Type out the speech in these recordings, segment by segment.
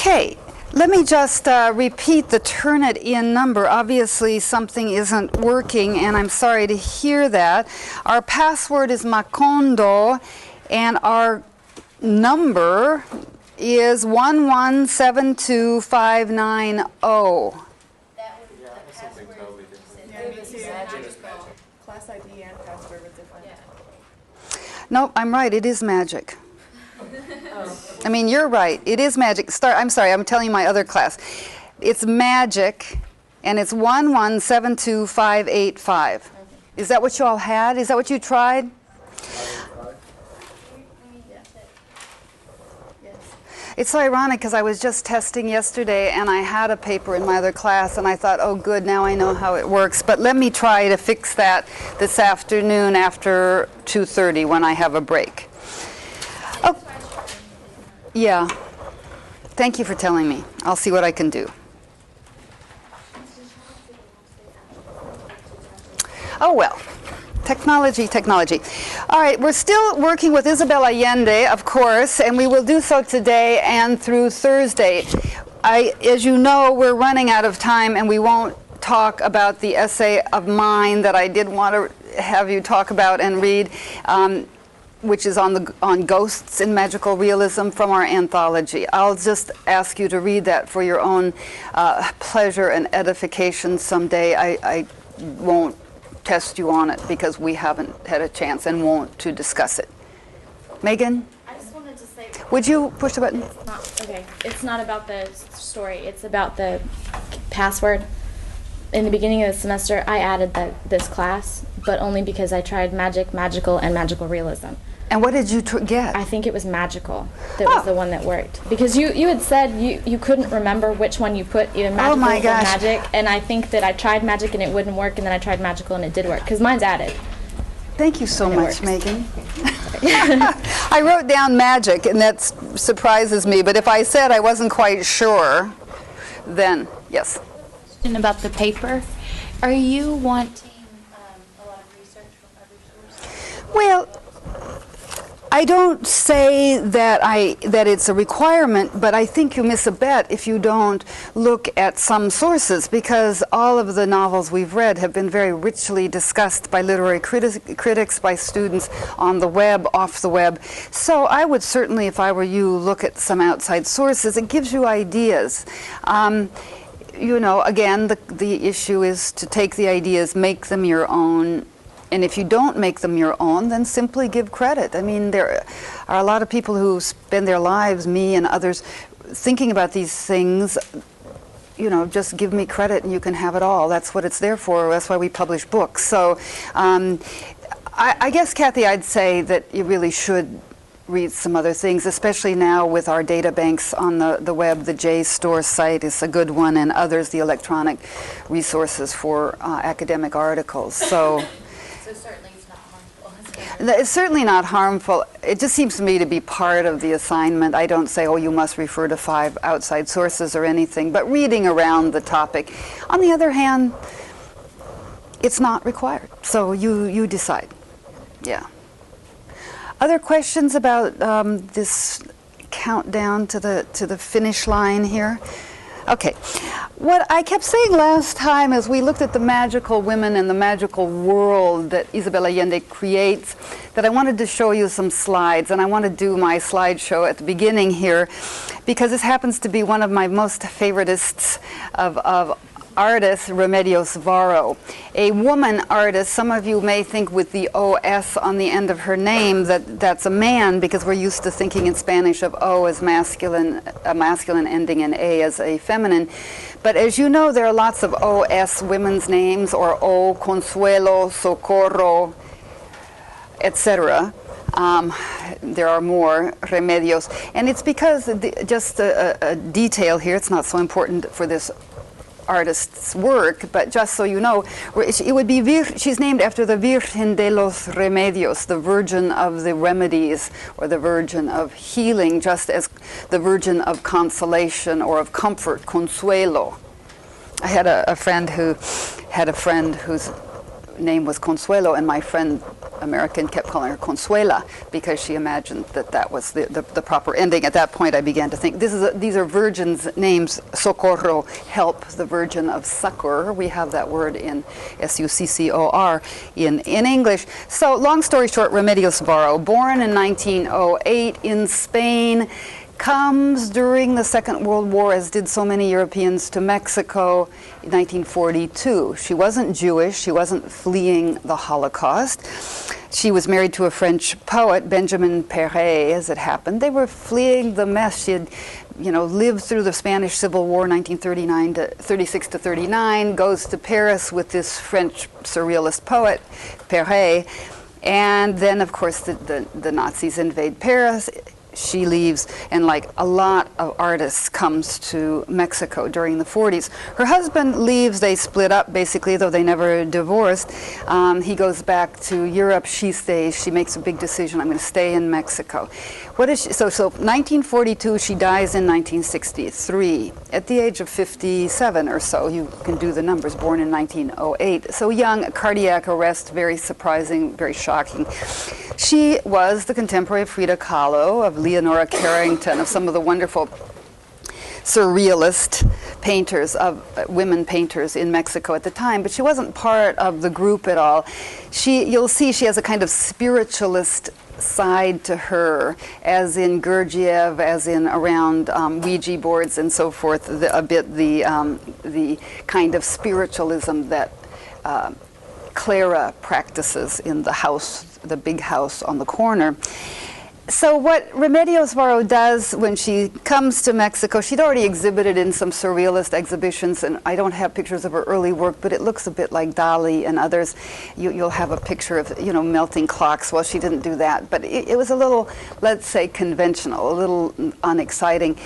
Okay, let me just repeat the Turnitin number. Obviously, something isn't working, and I'm sorry to hear that. Our password is Macondo, and our number is 1172590. Class ID and password was different. Nope, I'm right. It is magic. I mean, you're right. It is magic. I'm sorry. I'm telling you my other class. It's magic, and it's 1172585. Okay. Is that what you all had? Is that what you tried? It's so ironic because I was just testing yesterday and I had a paper in my other class and I thought, oh good, now I know how it works. But let me try to fix that this afternoon after 2:30 when I have a break. Oh, yeah. Thank you for telling me. I'll see what I can do. Oh well. Technology. All right, we're still working with Isabel Allende, of course, and we will do so today and through Thursday. As you know, we're running out of time, and we won't talk about the essay of mine that I did want to have you talk about and read, which is on ghosts in magical realism from our anthology. I'll just ask you to read that for your own pleasure and edification someday. I won't test you on it because we haven't had a chance and won't to discuss it. Megan? I just wanted to say... Would you push the button? It's not about the story. It's about the password. In the beginning of the semester, I added this class, but only because I tried magical, and magical realism. And what did you get? I think it was magical. That was the one that worked. Because you had said you couldn't remember which one you put, either magical or magic. And I think that I tried magic and it wouldn't work, and then I tried magical and it did work. Because mine's added. Thank you so much, Megan. I wrote down magic, and that surprises me. But if I said I wasn't quite sure, then yes. About the paper, are you wanting a lot of research from other sources? Well, I don't say that it's a requirement, but I think you miss a bet if you don't look at some sources, because all of the novels we've read have been very richly discussed by literary critics, by students on the web, off the web. So I would certainly, if I were you, look at some outside sources. It gives you ideas. You know, again, the issue is to take the ideas, make them your own. And if you don't make them your own, then simply give credit. I mean, there are a lot of people who spend their lives, me and others, thinking about these things. You know, just give me credit and you can have it all. That's what it's there for. That's why we publish books. So I guess, Kathy, I'd say that you really should read some other things, especially now with our data banks on the web. The JSTOR site is a good one, and others, the electronic resources for academic articles. So certainly it's not harmful. It's certainly not harmful. It just seems to me to be part of the assignment. I don't say, oh, you must refer to 5 outside sources or anything, but reading around the topic. On the other hand, it's not required. So you decide. Yeah. Other questions about this countdown to the finish line here? Okay. What I kept saying last time as we looked at the magical women and the magical world that Isabel Allende creates, that I wanted to show you some slides, and I want to do my slideshow at the beginning here because this happens to be one of my most favoritists of artist, Remedios Varo, a woman artist. Some of you may think with the O-S on the end of her name that's a man, because we're used to thinking in Spanish of O as masculine, a masculine ending, and A as a feminine. But as you know, there are lots of O-S women's names, or O, Consuelo, Socorro, etc. There are more Remedios. And it's because, just a detail here, it's not so important for this artist's work, but just so you know, it would be she's named after the Virgen de los Remedios, the Virgin of the Remedies, or the Virgin of Healing, just as the Virgin of Consolation or of Comfort, Consuelo. I had a friend who had a friend whose name was Consuelo, and my friend American kept calling her Consuela because she imagined that was the proper ending. At that point, I began to think, these are virgins' names. Socorro, help, the Virgin of Succor. We have that word in Succor in English. So long story short, Remedios Varo, born in 1908 in Spain, comes during the Second World War, as did so many Europeans, to Mexico in 1942. She wasn't Jewish. She wasn't fleeing the Holocaust. She was married to a French poet, Benjamin Perret, as it happened. They were fleeing the mess. She had, lived through the Spanish Civil War, 1939 to 36 to 39, goes to Paris with this French surrealist poet, Perret, and then, of course, the Nazis invade Paris. She leaves, and like a lot of artists, comes to Mexico during the 40s. Her husband leaves, they split up basically, though they never divorced. He goes back to Europe, she stays, she makes a big decision, I'm going to stay in Mexico. What is she, so 1942, she dies in 1963, at the age of 57 or so. You can do the numbers, born in 1908. So young, cardiac arrest, very surprising, very shocking. She was the contemporary of Frida Kahlo, of Leonora Carrington, of some of the wonderful surrealist painters, of women painters in Mexico at the time, but she wasn't part of the group at all. You'll see she has a kind of spiritualist side to her, as in Gurdjieff, as in around Ouija boards and so forth, the kind of spiritualism that Clara practices in the house, the big house on the corner. So what Remedios Varo does when she comes to Mexico, she'd already exhibited in some surrealist exhibitions, and I don't have pictures of her early work, but it looks a bit like Dali and others. You'll have a picture of, melting clocks. Well, she didn't do that, but it was a little, let's say, conventional, a little unexciting.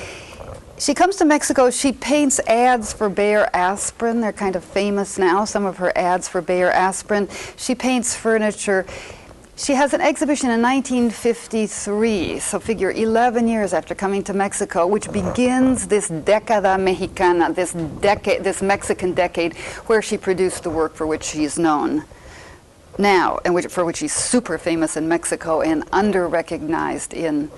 She comes to Mexico, she paints ads for Bayer Aspirin. They're kind of famous now, some of her ads for Bayer Aspirin. She paints furniture. She has an exhibition in 1953, so figure 11 years after coming to Mexico, which begins this década mexicana, this Mexican decade, where she produced the work for which she's known now, and for which she's super famous in Mexico and under-recognized in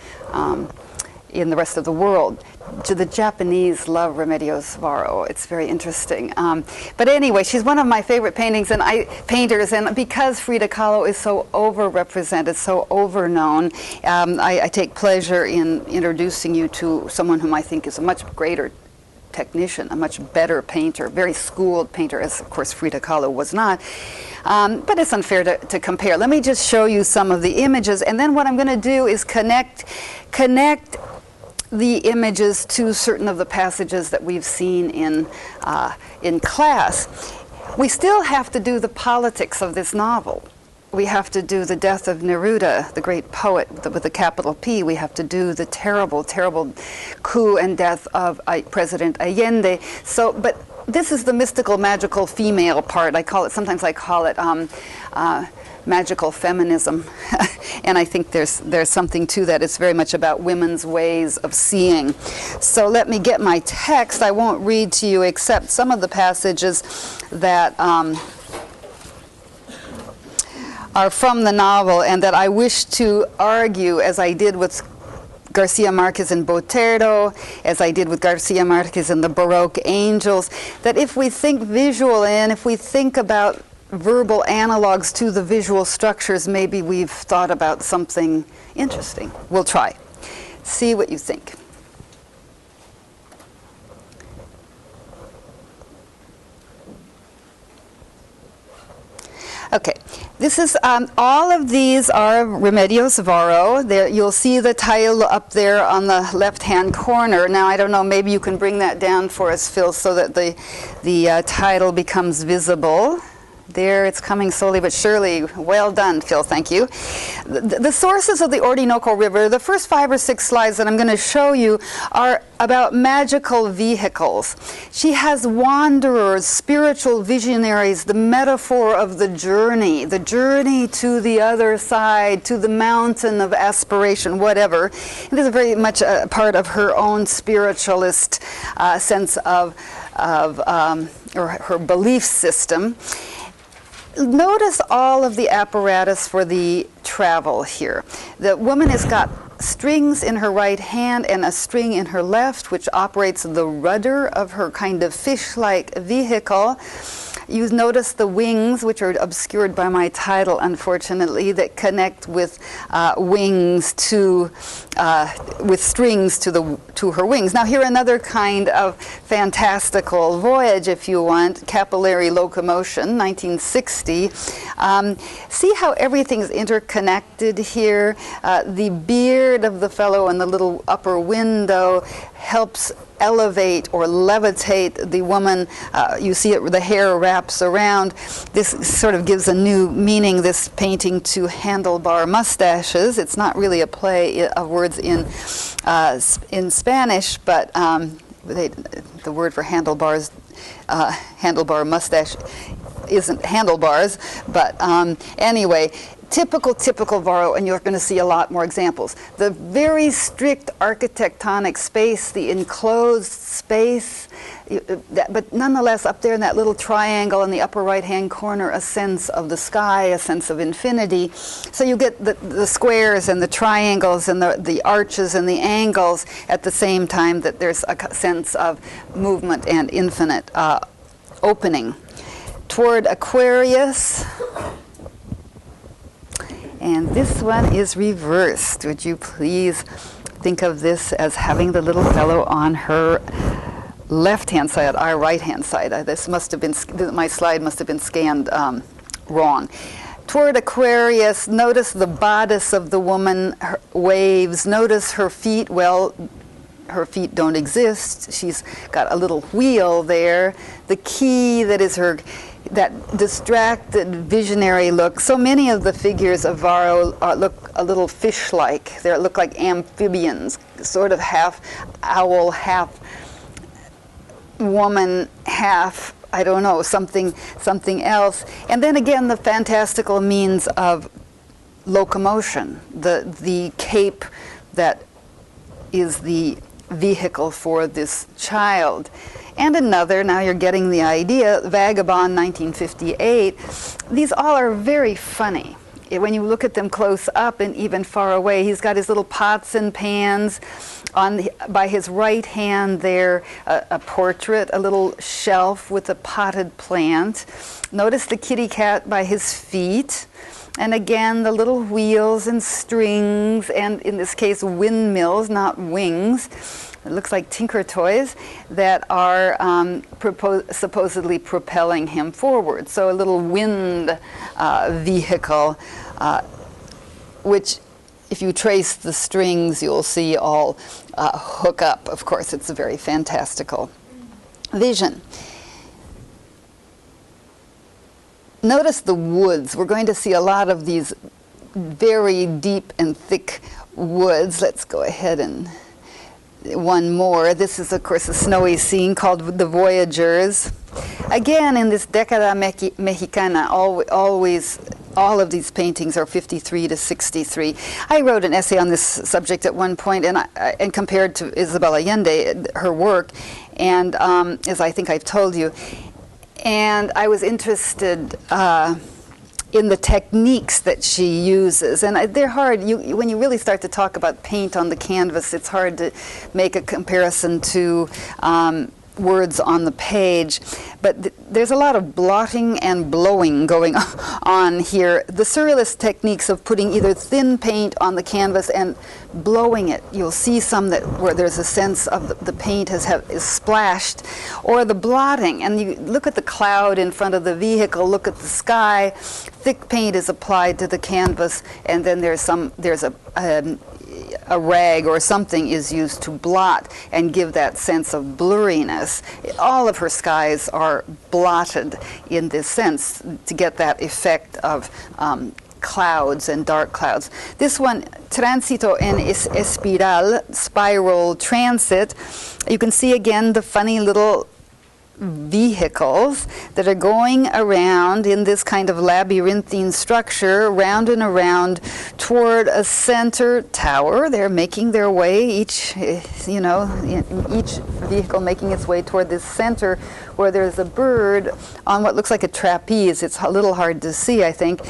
the rest of the world. The Japanese love Remedios Varo. It's very interesting. But anyway, she's one of my favorite painters, and because Frida Kahlo is so overrepresented, so overknown, I take pleasure in introducing you to someone whom I think is a much greater technician, a much better painter, very schooled painter, as of course Frida Kahlo was not. But it's unfair to compare. Let me just show you some of the images, and then what I'm going to do is connect the images to certain of the passages that we've seen in class. We still have to do the politics of this novel. We have to do the death of Neruda, the great poet with a capital P. We have to do the terrible, terrible coup and death of President Allende. But this is the mystical, magical female part. Sometimes I call it magical feminism, and I think there's something to that. It's very much about women's ways of seeing. So let me get my text. I won't read to you except some of the passages that are from the novel and that I wish to argue, as I did with Garcia Marquez in Boterdo, as I did with Garcia Marquez in the Baroque Angels, that if we think visual and if we think about verbal analogs to the visual structures, maybe we've thought about something interesting. We'll try. See what you think. Okay, this is all of these are Remedios Varo. You'll see the title up there on the left-hand corner. Now, I don't know, maybe you can bring that down for us, Phil, so that the title becomes visible. There, it's coming slowly but surely. Well done, Phil, thank you. The sources of the Orinoco River, the first 5 or 6 slides that I'm going to show you are about magical vehicles. She has wanderers, spiritual visionaries, the metaphor of the journey to the other side, to the mountain of aspiration, whatever. And this is very much a part of her own spiritualist sense of or her belief system. Notice all of the apparatus for the travel here. The woman has got strings in her right hand and a string in her left, which operates the rudder of her kind of fish-like vehicle. You notice the wings, which are obscured by my title, unfortunately, that connect with wings to, with strings to her wings. Now here another kind of fantastical voyage, if you want, capillary locomotion, 1960. See how everything's interconnected here? The beard of the fellow in the little upper window helps elevate or levitate the woman. You see it, the hair wraps around. This sort of gives a new meaning, this painting, to handlebar mustaches. It's not really a play of words in Spanish, but the word for handlebars, handlebar mustache isn't handlebars, but anyway, typical Varro, and you're going to see a lot more examples. The very strict architectonic space, the enclosed space, but nonetheless up there in that little triangle in the upper right-hand corner, a sense of the sky, a sense of infinity. So you get the squares and the triangles and the arches and the angles at the same time that there's a sense of movement and infinite opening. Toward Aquarius, and this one is reversed. Would you please think of this as having the little fellow on her left-hand side, our right-hand side. This must have been, my slide must have been scanned wrong. Toward Aquarius, notice the bodice of the woman waves. Notice her feet. Well, her feet don't exist. She's got a little wheel there. The key that is her, that distracted, visionary look. So many of the figures of Varro look a little fish-like. They look like amphibians, sort of half owl, half woman, half, I don't know, something else. And then again, the fantastical means of locomotion, the cape that is the vehicle for this child. And another, now you're getting the idea, Vagabond, 1958. These all are very funny. When you look at them close up and even far away, he's got his little pots and pans. By his right hand there, a portrait, a little shelf with a potted plant. Notice the kitty cat by his feet. And again, the little wheels and strings, and in this case, windmills, not wings. It looks like tinker toys that are supposedly propelling him forward. So a little wind vehicle, which, if you trace the strings, you'll see all hook up. Of course, it's a very fantastical vision. Notice the woods. We're going to see a lot of these very deep and thick woods. Let's go ahead and one more. This is, of course, a snowy scene called The Voyagers. Again, in this Década Mexicana, always all of these paintings are 53 to 63. I wrote an essay on this subject at one point, and compared to Isabel Allende, her work, and as I think I've told you, and I was interested in the techniques that she uses, and they're hard. When you really start to talk about paint on the canvas, it's hard to make a comparison to words on the page, but there's a lot of blotting and blowing going on here. The surrealist techniques of putting either thin paint on the canvas and blowing it. You'll see some where there's a sense of the paint is splashed, or the blotting, and you look at the cloud in front of the vehicle, look at the sky. Thick paint is applied to the canvas, and then there's a rag or something is used to blot and give that sense of blurriness. All of her skies are blotted in this sense to get that effect of clouds and dark clouds. This one, Tránsito en Espiral, Spiral Transit, you can see again the funny little vehicles that are going around in this kind of labyrinthine structure, round and around toward a center tower. They're making their way, each vehicle making its way toward this center where there's a bird on what looks like a trapeze. It's a little hard to see, I think,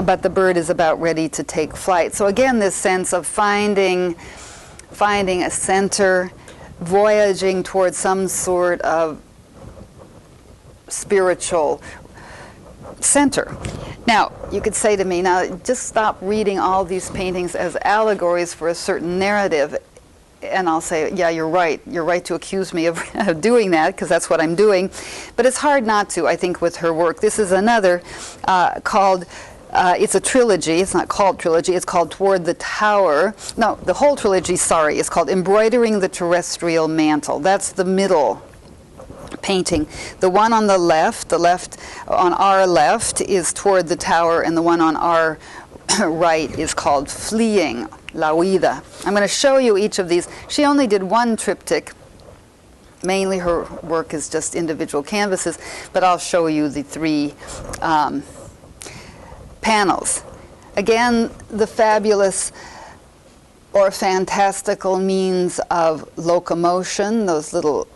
but the bird is about ready to take flight. So again, this sense of finding a center, voyaging towards some sort of spiritual center. Now, you could say to me, now just stop reading all these paintings as allegories for a certain narrative. And I'll say, yeah, you're right. You're right to accuse me of doing that, because that's what I'm doing. But it's hard not to, I think, with her work. This is another called, it's a trilogy. It's not called trilogy. It's called Toward the Tower. No, the whole trilogy, sorry, is called Embroidering the Terrestrial Mantle. That's the middle painting. The one on the left on our left is Toward the Tower, and the one on our right is called Fleeing, La Huida. I'm going to show you each of these. She only did one triptych. Mainly her work is just individual canvases, but I'll show you the three panels. Again, the fabulous or fantastical means of locomotion, those little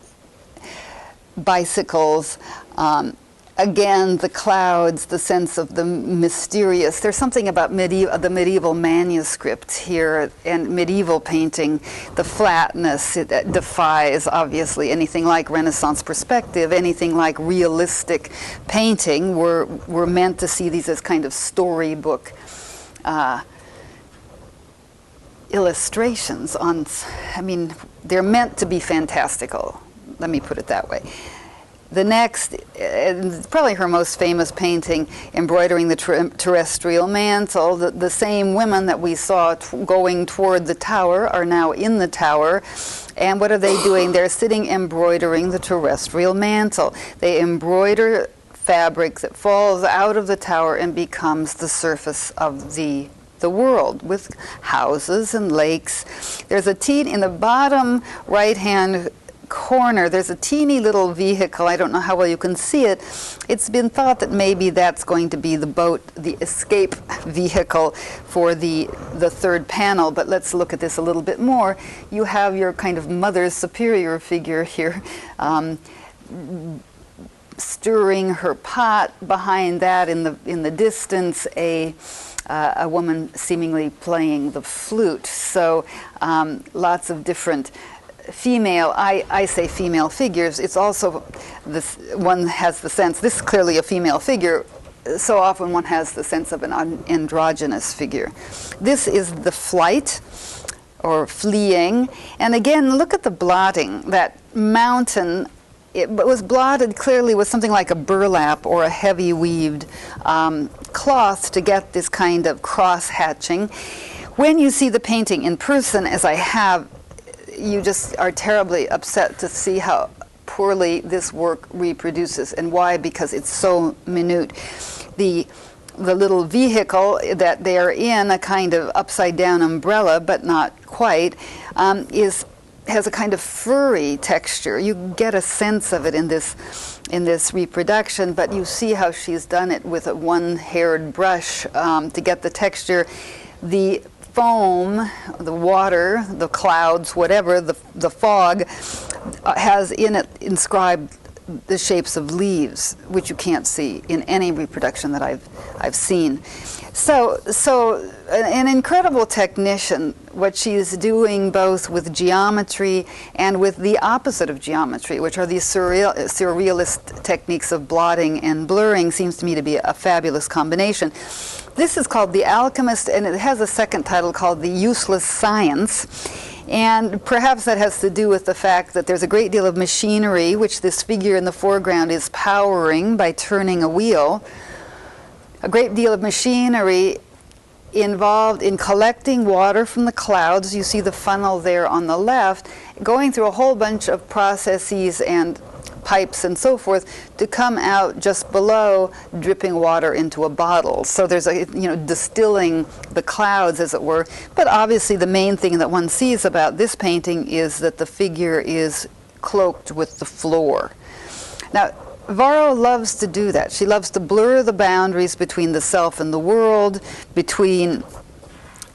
bicycles. Again, the clouds, the sense of the mysterious. There's something about the medieval manuscript here and medieval painting. The flatness, it defies, obviously, anything like Renaissance perspective, anything like realistic painting. We're meant to see these as kind of storybook illustrations on, they're meant to be fantastical. Let me put it that way. The next, probably her most famous painting, Embroidering the Terrestrial Mantle, the same women that we saw going toward the tower are now in the tower. And what are they doing? They're sitting embroidering the terrestrial mantle. They embroider fabric that falls out of the tower and becomes the surface of the world, with houses and lakes. There's in the bottom right-hand corner, there's a teeny little vehicle. I don't know how well you can see it. It's been thought that maybe that's going to be the boat, the escape vehicle for the third panel, but let's look at this a little bit more. You have your kind of mother superior figure here, stirring her pot. Behind that, in the distance, a woman seemingly playing the flute. So lots of different female, I say female figures. It's also, this one has the sense, this is clearly a female figure, so often one has the sense of an androgynous figure. This is the flight, or fleeing, and again, look at the blotting. That mountain, it was blotted clearly with something like a burlap or a heavy weaved cloth to get this kind of cross-hatching. When you see the painting in person, as I have, you just are terribly upset to see how poorly this work reproduces. And why? Because it's so minute. The little vehicle that they are in, a kind of upside down umbrella, but not quite, has a kind of furry texture. You get a sense of it in this reproduction, but you see how she's done it with a one-haired brush to get the texture. The foam, the water, the clouds, whatever, the fog has in it inscribed the shapes of leaves, which you can't see in any reproduction that I've seen. So an incredible technician, what she's doing both with geometry and with the opposite of geometry, which are these surrealist techniques of blotting and blurring, seems to me to be a fabulous combination. This is called The Alchemist, and it has a second title called The Useless Science. And perhaps that has to do with the fact that there's a great deal of machinery, which this figure in the foreground is powering by turning a wheel. A great deal of machinery involved in collecting water from the clouds. You see the funnel there on the left, going through a whole bunch of processes and pipes and so forth to come out just below, dripping water into a bottle. So there's distilling the clouds, as it were. But obviously the main thing that one sees about this painting is that the figure is cloaked with the floor. Now, Varro loves to do that. She loves to blur the boundaries between the self and the world, between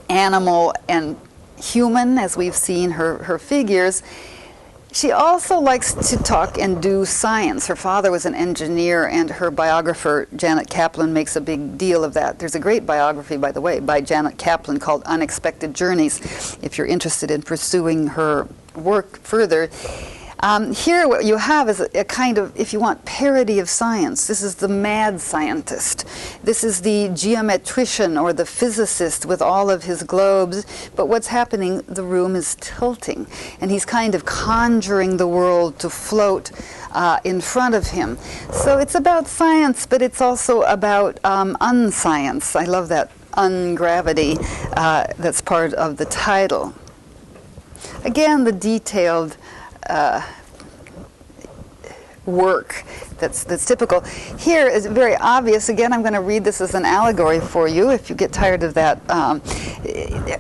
animal and human, as we've seen her figures. She also likes to talk and do science. Her father was an engineer, and her biographer, Janet Kaplan, makes a big deal of that. There's a great biography, by the way, by Janet Kaplan called Unexpected Journeys, if you're interested in pursuing her work further. Here what you have is a kind of, if you want, parody of science. This is the mad scientist. This is the geometrician or the physicist with all of his globes. But what's happening, the room is tilting. And he's kind of conjuring the world to float in front of him. So it's about science, but it's also about unscience. I love that ungravity that's part of the title. Again, the detailed work that's typical. Here is very obvious. Again, I'm going to read this as an allegory for you if you get tired of that.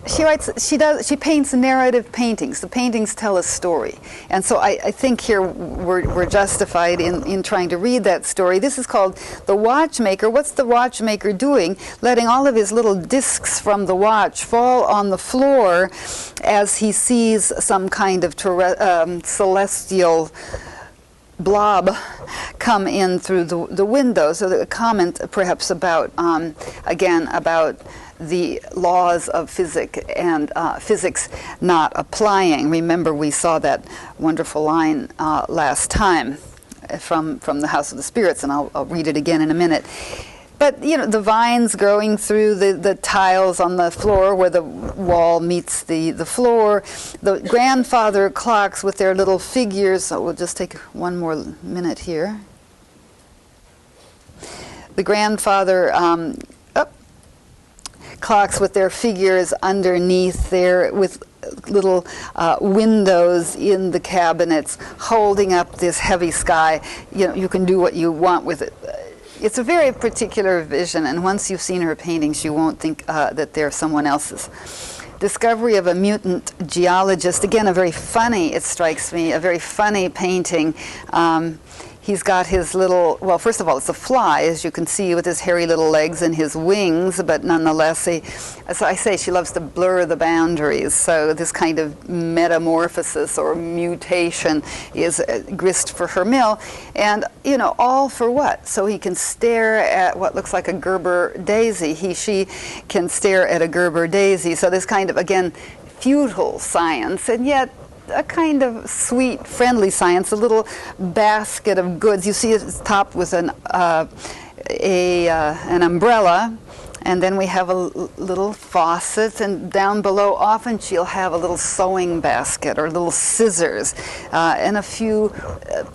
She paints narrative paintings. The paintings tell a story. And so I think here we're justified in trying to read that story. This is called The Watchmaker. What's the watchmaker doing? Letting all of his little discs from the watch fall on the floor as he sees some kind of celestial blob come in through the window. So the comment perhaps about, again, about the laws of physics and physics not applying. Remember, we saw that wonderful line last time from the House of the Spirits, and I'll read it again in a minute. But, you know, the vines growing through the tiles on the floor where the wall meets the floor, the grandfather clocks with their little figures. So we'll just take one more minute here. The grandfather clocks with their figures underneath there with little windows in the cabinets holding up this heavy sky. You know, you can do what you want with it. It's a very particular vision, and once you've seen her paintings, you won't think that they're someone else's. Discovery of a mutant geologist. Again, a very funny, it strikes me, a very funny painting. He's got his little, well, first of all, it's a fly, as you can see, with his hairy little legs and his wings, but nonetheless, as I say, she loves to blur the boundaries. So this kind of metamorphosis or mutation is grist for her mill. And, you know, all for what? So he can stare at what looks like a Gerber daisy. She can stare at a Gerber daisy. So this kind of, again, futile science, and yet a kind of sweet, friendly science, a little basket of goods. You see it's topped with an umbrella, and then we have a little faucet, and down below often she'll have a little sewing basket or little scissors and a few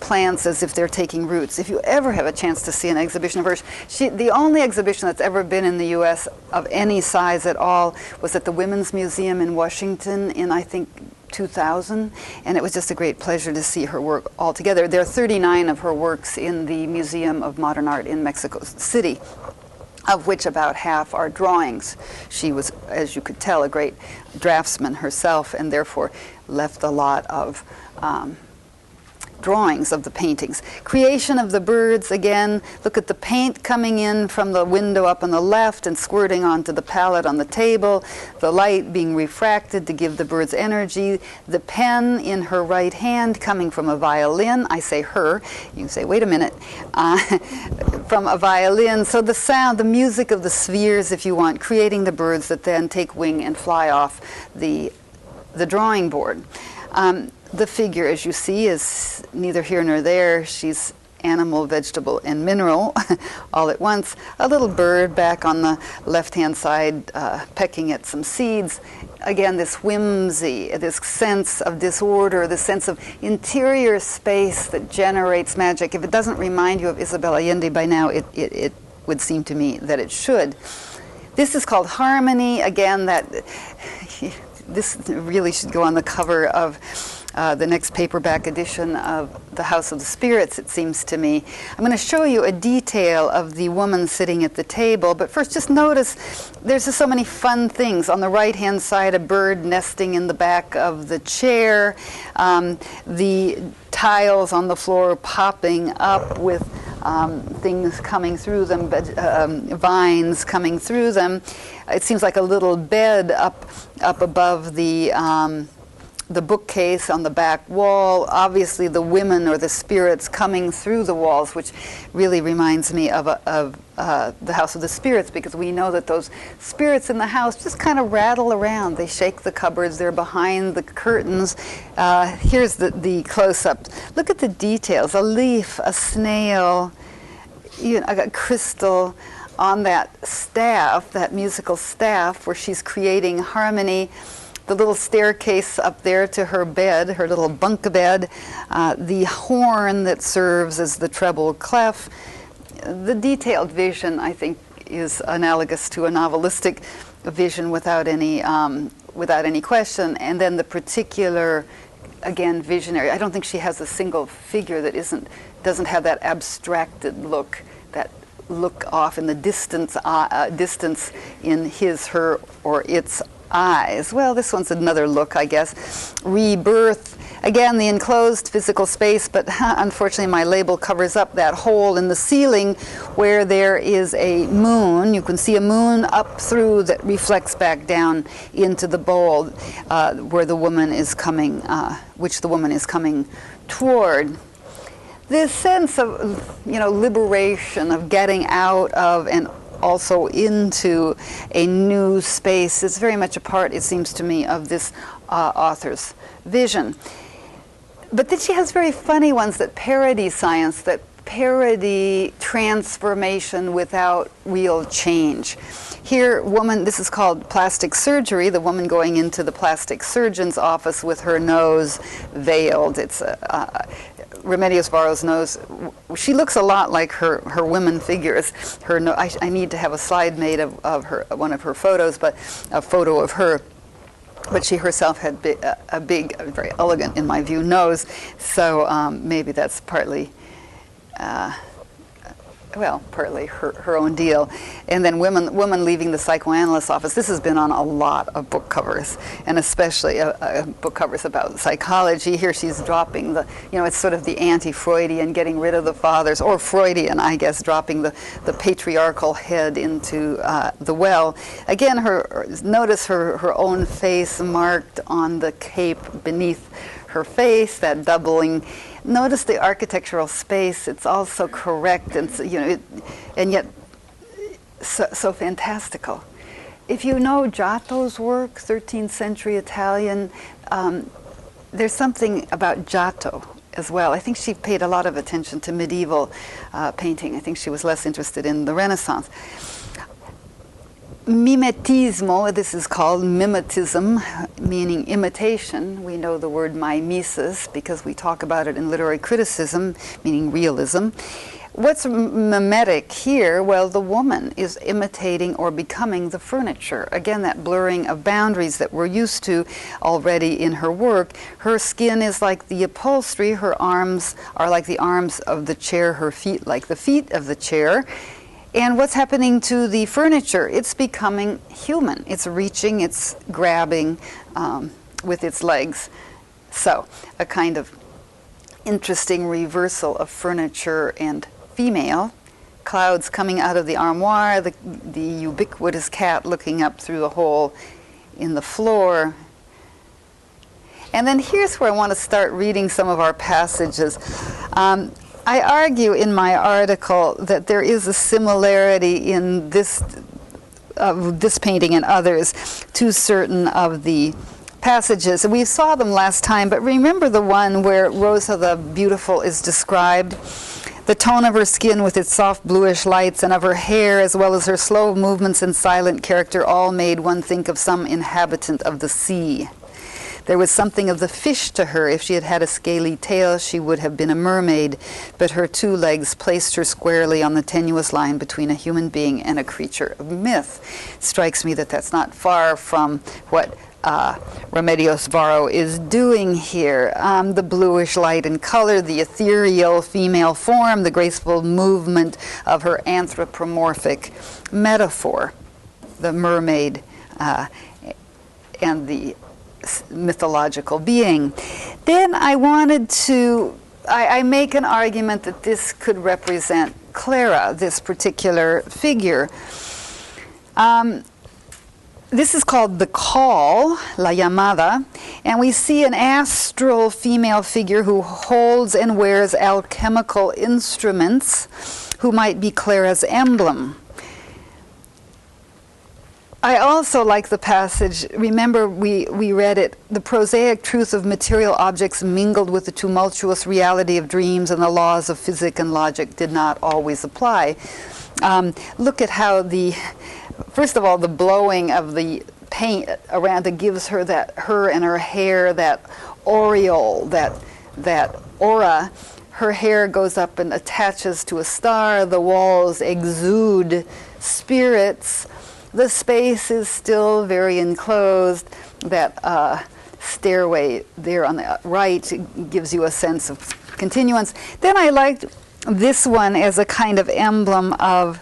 plants as if they're taking roots. If you ever have a chance to see an exhibition of hers, the only exhibition that's ever been in the U.S. of any size at all was at the Women's Museum in Washington in, I think, 2000, and it was just a great pleasure to see her work all together. There are 39 of her works in the Museum of Modern Art in Mexico City, of which about half are drawings. She was, as you could tell, a great draftsman herself, and therefore left a lot of drawings of the paintings. Creation of the birds, again, look at the paint coming in from the window up on the left and squirting onto the palette on the table, the light being refracted to give the birds energy, the pen in her right hand coming from a violin. I say her, you can say, wait a minute, from a violin. So the sound, the music of the spheres, if you want, creating the birds that then take wing and fly off the drawing board. The figure, as you see, is neither here nor there. She's animal, vegetable, and mineral all at once. A little bird back on the left-hand side pecking at some seeds. Again, this whimsy, this sense of disorder, this sense of interior space that generates magic. If it doesn't remind you of Isabel Allende by now, it would seem to me that it should. This is called Harmony. Again, this really should go on the cover of the next paperback edition of The House of the Spirits, it seems to me. I'm going to show you a detail of the woman sitting at the table, but first just notice there's just so many fun things. On the right-hand side, a bird nesting in the back of the chair. The tiles on the floor popping up with things coming through them, vines coming through them. It seems like a little bed up above the bookcase on the back wall. Obviously, the women or the spirits coming through the walls, which really reminds me of the House of the Spirits, because we know that those spirits in the house just kind of rattle around. They shake the cupboards. They're behind the curtains. Here's the close-up. Look at the details. A leaf, a snail, a crystal on that staff, that musical staff, where she's creating harmony. The little staircase up there to her bed, her little bunk bed, the horn that serves as the treble clef. The detailed vision, I think, is analogous to a novelistic vision without any question. And then the particular, again, visionary. I don't think she has a single figure that doesn't have that abstracted look, that look off in the distance in his, her, or its eyes. Well, this one's another look, I guess. Rebirth. Again, the enclosed physical space, but unfortunately my label covers up that hole in the ceiling where there is a moon. You can see a moon up through that reflects back down into the bowl where the woman is coming, which the woman is coming toward. This sense of, liberation, of getting out of and also into a new space is very much a part, it seems to me, of this author's vision. But then she has very funny ones that parody science, that parody transformation without real change. Here, this is called plastic surgery, the woman going into the plastic surgeon's office with her nose veiled. It's Remedios Varo's nose. She looks a lot like her women figures. I need to have a slide made of her, one of her photos, but a photo of her. But she herself had a very elegant, in my view, nose. So maybe that's partly partly her own deal. And then woman leaving the psychoanalyst office. This has been on a lot of book covers, and especially book covers about psychology. Here she's dropping it's sort of the anti-Freudian, getting rid of the fathers, or Freudian, I guess, dropping the patriarchal head into the well. Again, notice her own face marked on the cape beneath her face, that doubling. Notice the architectural space. It's all so correct and and yet so fantastical. If you know Giotto's work, 13th century Italian, there's something about Giotto as well. I think she paid a lot of attention to medieval painting. I think she was less interested in the Renaissance. Mimetismo, this is called mimetism, meaning imitation. We know the word mimesis because we talk about it in literary criticism, meaning realism. What's mimetic here? Well, the woman is imitating or becoming the furniture. Again, that blurring of boundaries that we're used to already in her work. Her skin is like the upholstery, her arms are like the arms of the chair, her feet like the feet of the chair. And what's happening to the furniture? It's becoming human. It's reaching, it's grabbing with its legs. So, a kind of interesting reversal of furniture and female. Clouds coming out of the armoire, the ubiquitous cat looking up through the hole in the floor. And then here's where I want to start reading some of our passages. I argue in my article that there is a similarity in this painting and others to certain of the passages. We saw them last time, but remember the one where Rosa the Beautiful is described? The tone of her skin with its soft bluish lights, and of her hair, as well as her slow movements and silent character, all made one think of some inhabitant of the sea. There was something of the fish to her. If she had had a scaly tail, she would have been a mermaid, but her two legs placed her squarely on the tenuous line between a human being and a creature of myth. It strikes me that that's not far from what Remedios Varo is doing here. The bluish light and color, the ethereal female form, the graceful movement of her anthropomorphic metaphor, the mermaid and the mythological being. Then I wanted to I make an argument that this could represent Clara, this particular figure. This is called the call, la llamada, and we see an astral female figure who holds and wears alchemical instruments, who might be Clara's emblem. I also like the passage, remember we read it, the prosaic truth of material objects mingled with the tumultuous reality of dreams, and the laws of physics and logic did not always apply. Look at how first of all, the blowing of the paint around it gives her her and her hair, that aureole, that aura. Her hair goes up and attaches to a star. The walls exude spirits. The space is still very enclosed. That stairway there on the right gives you a sense of continuance. Then I liked this one as a kind of emblem of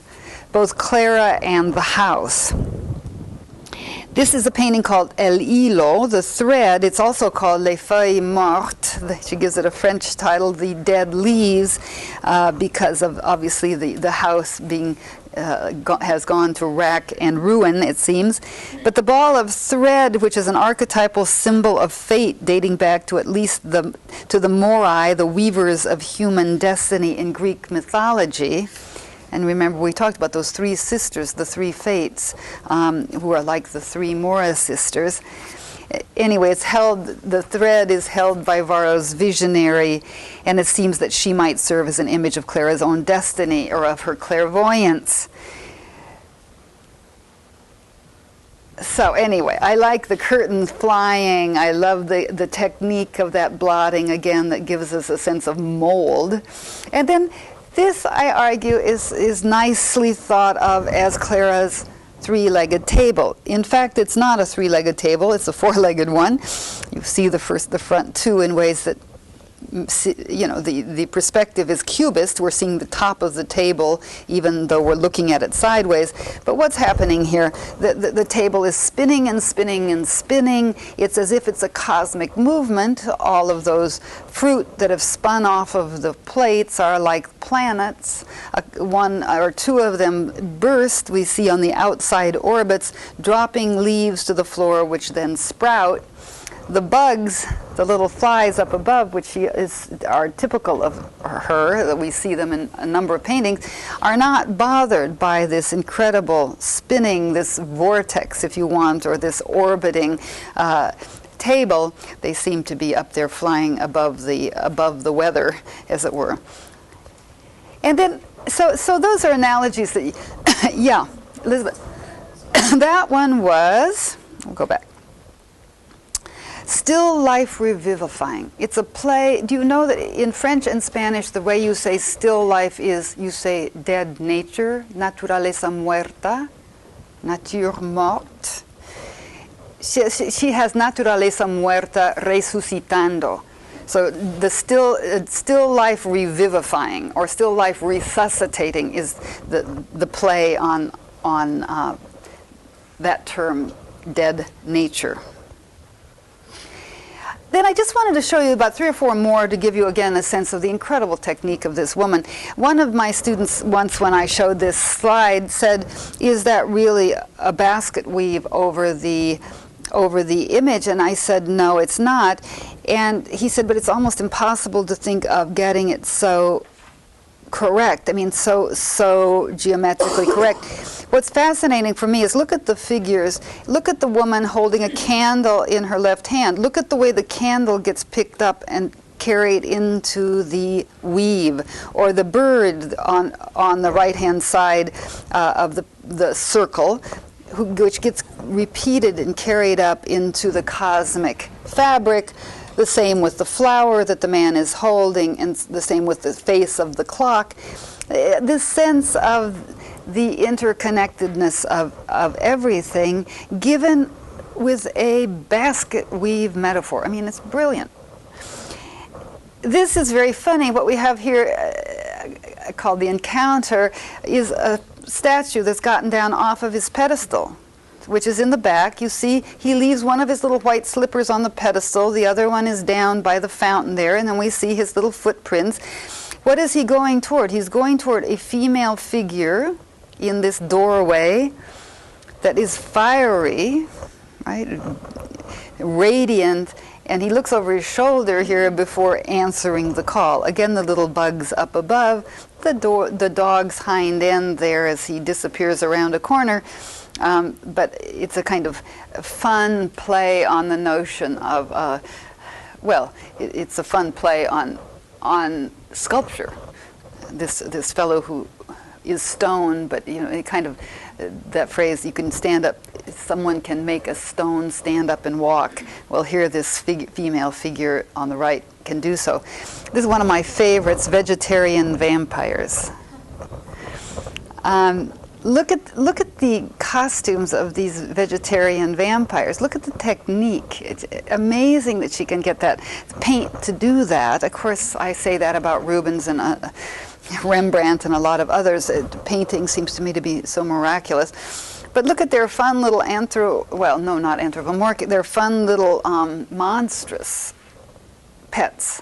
both Clara and the house. This is a painting called El Hilo, the thread. It's also called Les Feuilles Mortes. She gives it a French title, the dead leaves, because of obviously the house being has gone to rack and ruin, it seems. But the ball of thread, which is an archetypal symbol of fate dating back to at least to the Morai, the weavers of human destiny in Greek mythology. And remember, we talked about those three sisters, the three fates, who are like the three Mora sisters. Anyway, the thread is held by Varro's visionary, and it seems that she might serve as an image of Clara's own destiny or of her clairvoyance. So anyway, I like the curtains flying. I love the technique of that blotting, again, that gives us a sense of mold. And then this, I argue, is nicely thought of as Clara's three-legged table. In fact, it's not a three-legged table, it's a four-legged one. You see the front two in ways that, the perspective is cubist. We're seeing the top of the table even though we're looking at it sideways. But what's happening here? The table is spinning and spinning and spinning. It's as if it's a cosmic movement. All of those fruit that have spun off of the plates are like planets. One or two of them burst, we see on the outside orbits, dropping leaves to the floor, which then sprout. The bugs, the little flies up above, which are typical of her, that we see them in a number of paintings, are not bothered by this incredible spinning, this vortex, if you want, or this orbiting table. They seem to be up there flying above the weather, as it were. And then, so those are analogies that, yeah, Elizabeth. That one was, we'll go back. Still life revivifying. It's a play. Do you know that in French and Spanish, the way you say still life is, you say dead nature, naturaleza muerta, nature morte. She has naturaleza muerta resucitando. So the still life revivifying, or still life resuscitating, is the play on that term, dead nature. Then I just wanted to show you about 3 or 4 more to give you again a sense of the incredible technique of this woman. One of my students once, when I showed this slide, said, "Is that really a basket weave over the image?" And I said, "No, it's not." And he said, "But it's almost impossible to think of getting it so correct. I mean, so geometrically correct." What's fascinating for me is look at the figures. Look at the woman holding a candle in her left hand. Look at the way the candle gets picked up and carried into the weave, or the bird on the right-hand side of the circle, which gets repeated and carried up into the cosmic fabric. The same with the flower that the man is holding, and the same with the face of the clock. This sense of the interconnectedness of everything, given with a basket weave metaphor. I mean, it's brilliant. This is very funny. What we have here, called The Encounter, is a statue that's gotten down off of his pedestal. which is in the back. You see he leaves one of his little white slippers on the pedestal. The other one is down by the fountain there, and then we see his little footprints. What is he going toward? He's going toward a female figure in this doorway that is fiery, right? Radiant, and he looks over his shoulder here before answering the call. Again, the little bugs up above, the dog's hind end there as he disappears around a corner. But it's a kind of fun play on the notion of, it's a fun play on sculpture. This fellow who is stone, but it kind of, that phrase, you can stand up, someone can make a stone stand up and walk. Well, here this female figure on the right can do so. This is one of my favorites, vegetarian vampires. Look at the costumes of these vegetarian vampires. Look at the technique. It's amazing that she can get that paint to do that. Of course, I say that about Rubens and Rembrandt and a lot of others. Painting seems to me to be so miraculous. But look at their fun little not anthropomorphic, their fun little monstrous pets.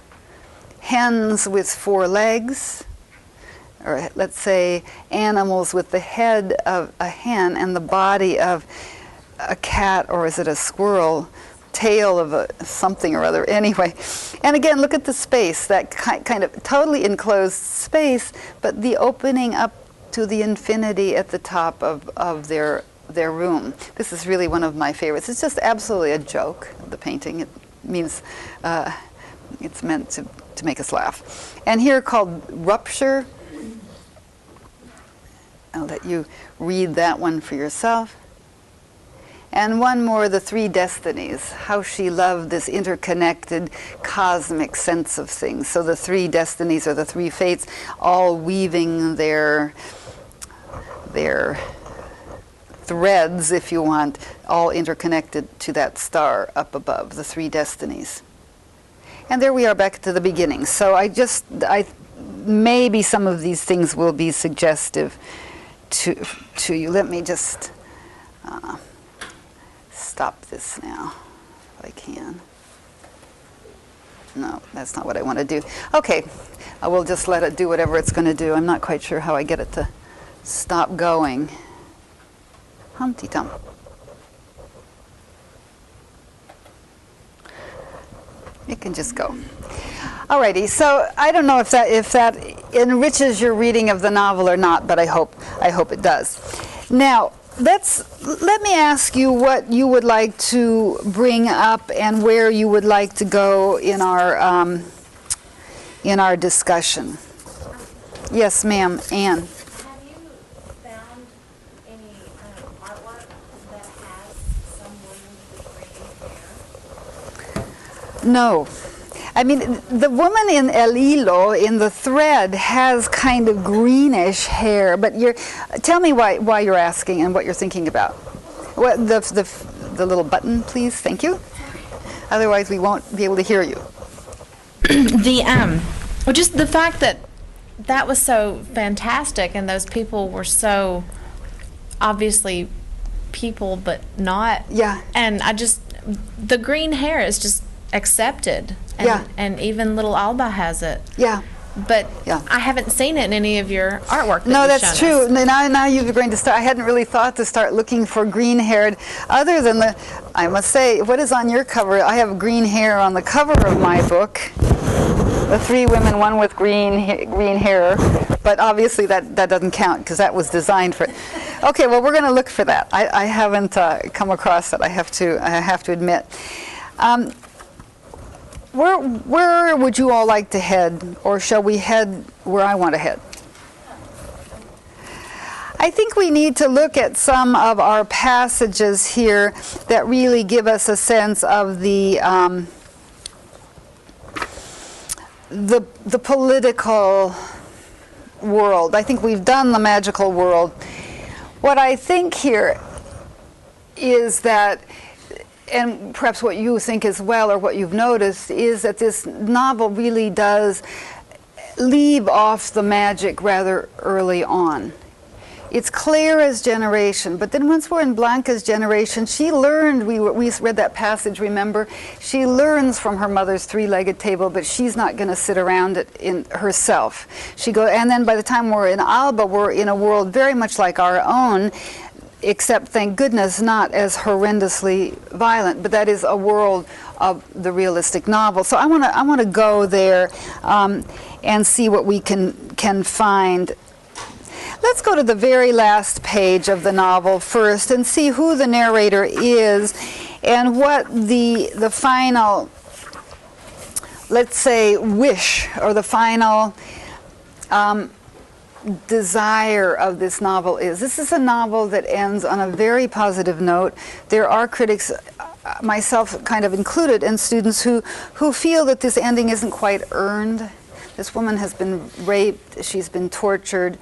Hens with 4 legs, or let's say animals with the head of a hen and the body of a cat, or is it a squirrel, tail of a something or other. Anyway, and again, look at the space, that kind of totally enclosed space, but the opening up to the infinity at the top of their room. This is really one of my favorites. It's just absolutely a joke, the painting. It means it's meant to make us laugh. And here called Rupture. I'll let you read that one for yourself. And one more, the 3 destinies, how she loved this interconnected cosmic sense of things. So the 3 destinies, or the 3 fates, all weaving their threads, if you want, all interconnected to that star up above, the 3 destinies. And there we are back to the beginning. So maybe some of these things will be suggestive to you. Let me just stop this now, if I can. No, that's not what I want to do. Okay, I will just let it do whatever it's going to do. I'm not quite sure how I get it to stop going. Humpty Dump. It can just go. Alrighty, so I don't know if that enriches your reading of the novel or not, but I hope it does. Now, let me ask you what you would like to bring up and where you would like to go in our discussion. Yes, ma'am, Anne. Have you found any artwork that has some woman with green hair? No. I mean, the woman in El Hilo, in the thread, has kind of greenish hair. But tell me why you're asking and what you're thinking about. What, the little button, please. Thank you. Otherwise, we won't be able to hear you. Just the fact that was so fantastic, and those people were so obviously people, but not. Yeah. And the green hair is just accepted. And, yeah. And even little Alba has it. Yeah. But yeah. I haven't seen it in any of your artwork. No, that's true. Now you're going to start. I hadn't really thought to start looking for green-haired, other than I must say, what is on your cover? I have green hair on the cover of my book. The 3 women, one with green hair, but obviously that doesn't count because that was designed for it. Okay, well we're going to look for that. I haven't come across it. I have to admit. Where would you all like to head, or shall we head where I want to head? I think we need to look at some of our passages here that really give us a sense of the political world. I think we've done the magical world. What I think here is that, and perhaps what you think as well, or what you've noticed, is that this novel really does leave off the magic rather early on. It's Clara's generation, but then once we're in Blanca's generation, she learned, we read that passage, remember? She learns from her mother's three-legged table, but she's not going to sit around it in herself. And then by the time we're in Alba, we're in a world very much like our own, except, thank goodness, not as horrendously violent, but that is a world of the realistic novel. So I want to go there and see what we can find. Let's go to the very last page of the novel first and see who the narrator is and what the final, let's say, wish or the final desire of this novel is. This is a novel that ends on a very positive note. There are critics, myself kind of included, and students who feel that this ending isn't quite earned. This woman has been raped, she's been tortured,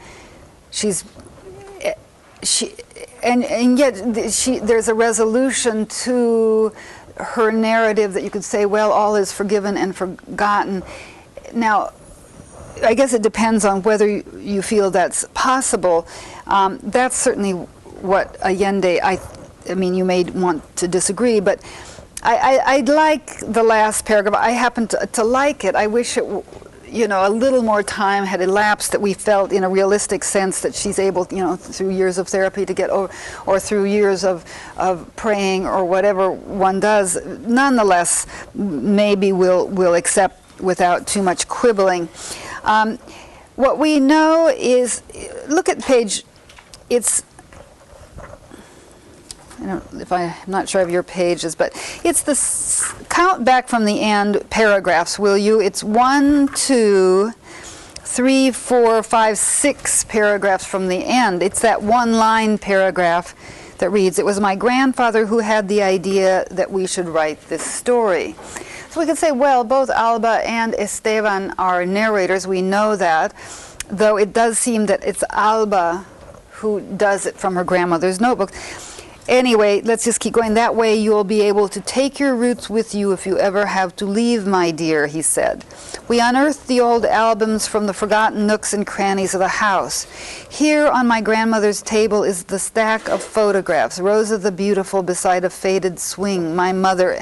and yet there's a resolution to her narrative that you could say, well, all is forgiven and forgotten. Now, I guess it depends on whether you feel that's possible. That's certainly what Allende, I mean, you may want to disagree, but I'd like the last paragraph. I happen to like it. I wish it, a little more time had elapsed, that we felt in a realistic sense that she's able, through years of therapy to get over, or through years of praying or whatever one does. Nonetheless, maybe we'll accept without too much quibbling. What we know is, look at page, I'm not sure of your pages, but it's the count back from the end paragraphs, will you? It's 1, 2, 3, 4, 5, 6 paragraphs from the end. It's that one-line paragraph that reads, "It was my grandfather who had the idea that we should write this story." So we could say, well, both Alba and Esteban are narrators. We know that, though it does seem that it's Alba who does it from her grandmother's notebook. Anyway, let's just keep going. That way you'll be able to take your roots with you if you ever have to leave, my dear, he said. We unearthed the old albums from the forgotten nooks and crannies of the house. Here on my grandmother's table is the stack of photographs. Rosa the beautiful beside a faded swing. My mother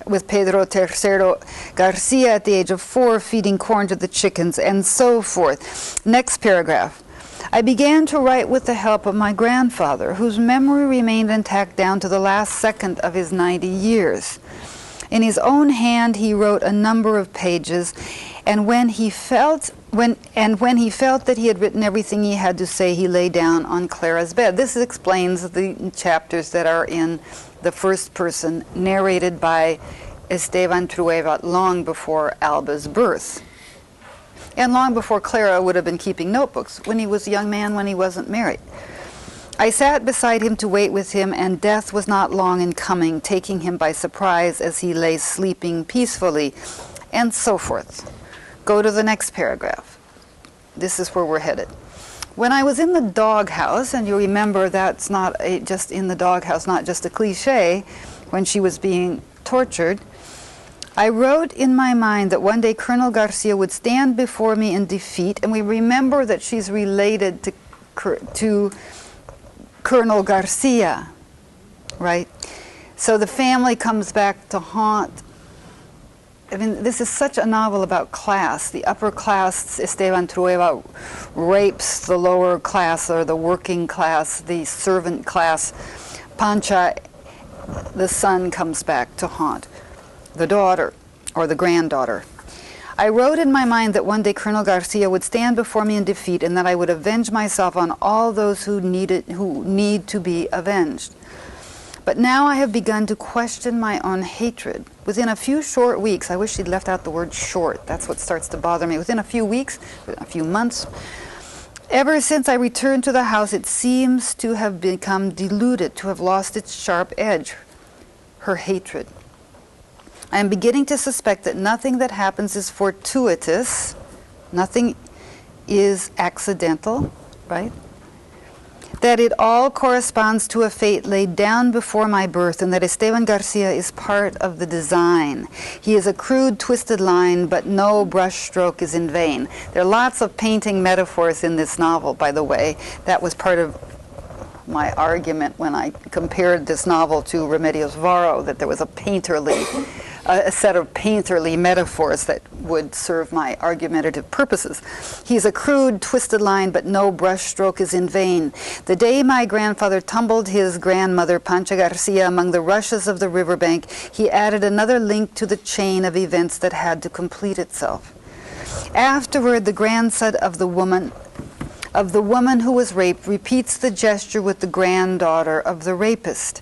with Pedro III Garcia at the age of 4 feeding corn to the chickens, and so forth. Next paragraph. I began to write with the help of my grandfather, whose memory remained intact down to the last second of his 90 years. In his own hand he wrote a number of pages, and when he felt that he had written everything he had to say, he lay down on Clara's bed. This explains the chapters that are in the first person, narrated by Esteban Trueba long before Alba's birth. And long before Clara would have been keeping notebooks, when he was a young man, when he wasn't married. I sat beside him to wait with him, and death was not long in coming, taking him by surprise as he lay sleeping peacefully, and so forth. Go to the next paragraph. This is where we're headed. When I was in the doghouse, and you remember that's not just in the doghouse, not just a cliche, when she was being tortured, I wrote in my mind that one day Colonel Garcia would stand before me in defeat, and we remember that she's related to Colonel Garcia, right? So the family comes back to haunt. I mean, this is such a novel about class. The upper class, Esteban Trueba, rapes the lower class, or the working class, the servant class. Pancha, the son, comes back to haunt the daughter, or the granddaughter. I wrote in my mind that one day Colonel Garcia would stand before me in defeat, and that I would avenge myself on all those who need to be avenged. But now I have begun to question my own hatred. Within a few short weeks, I wish she'd left out the word short. That's what starts to bother me. Within a few weeks, a few months, ever since I returned to the house, it seems to have become diluted, to have lost its sharp edge, her hatred. I am beginning to suspect that nothing that happens is fortuitous, nothing is accidental, right? that it all corresponds to a fate laid down before my birth, and that Esteban Garcia is part of the design. He is a crude, twisted line, but no brushstroke is in vain. There are lots of painting metaphors in this novel, by the way. That was part of my argument when I compared this novel to Remedios Varo, that there was a set of painterly metaphors that would serve my argumentative purposes. He's a crude, twisted line, but no brushstroke is in vain. The day my grandfather tumbled his grandmother, Pancha Garcia, among the rushes of the riverbank, he added another link to the chain of events that had to complete itself. Afterward, the grandson of the woman who was raped repeats the gesture with the granddaughter of the rapist.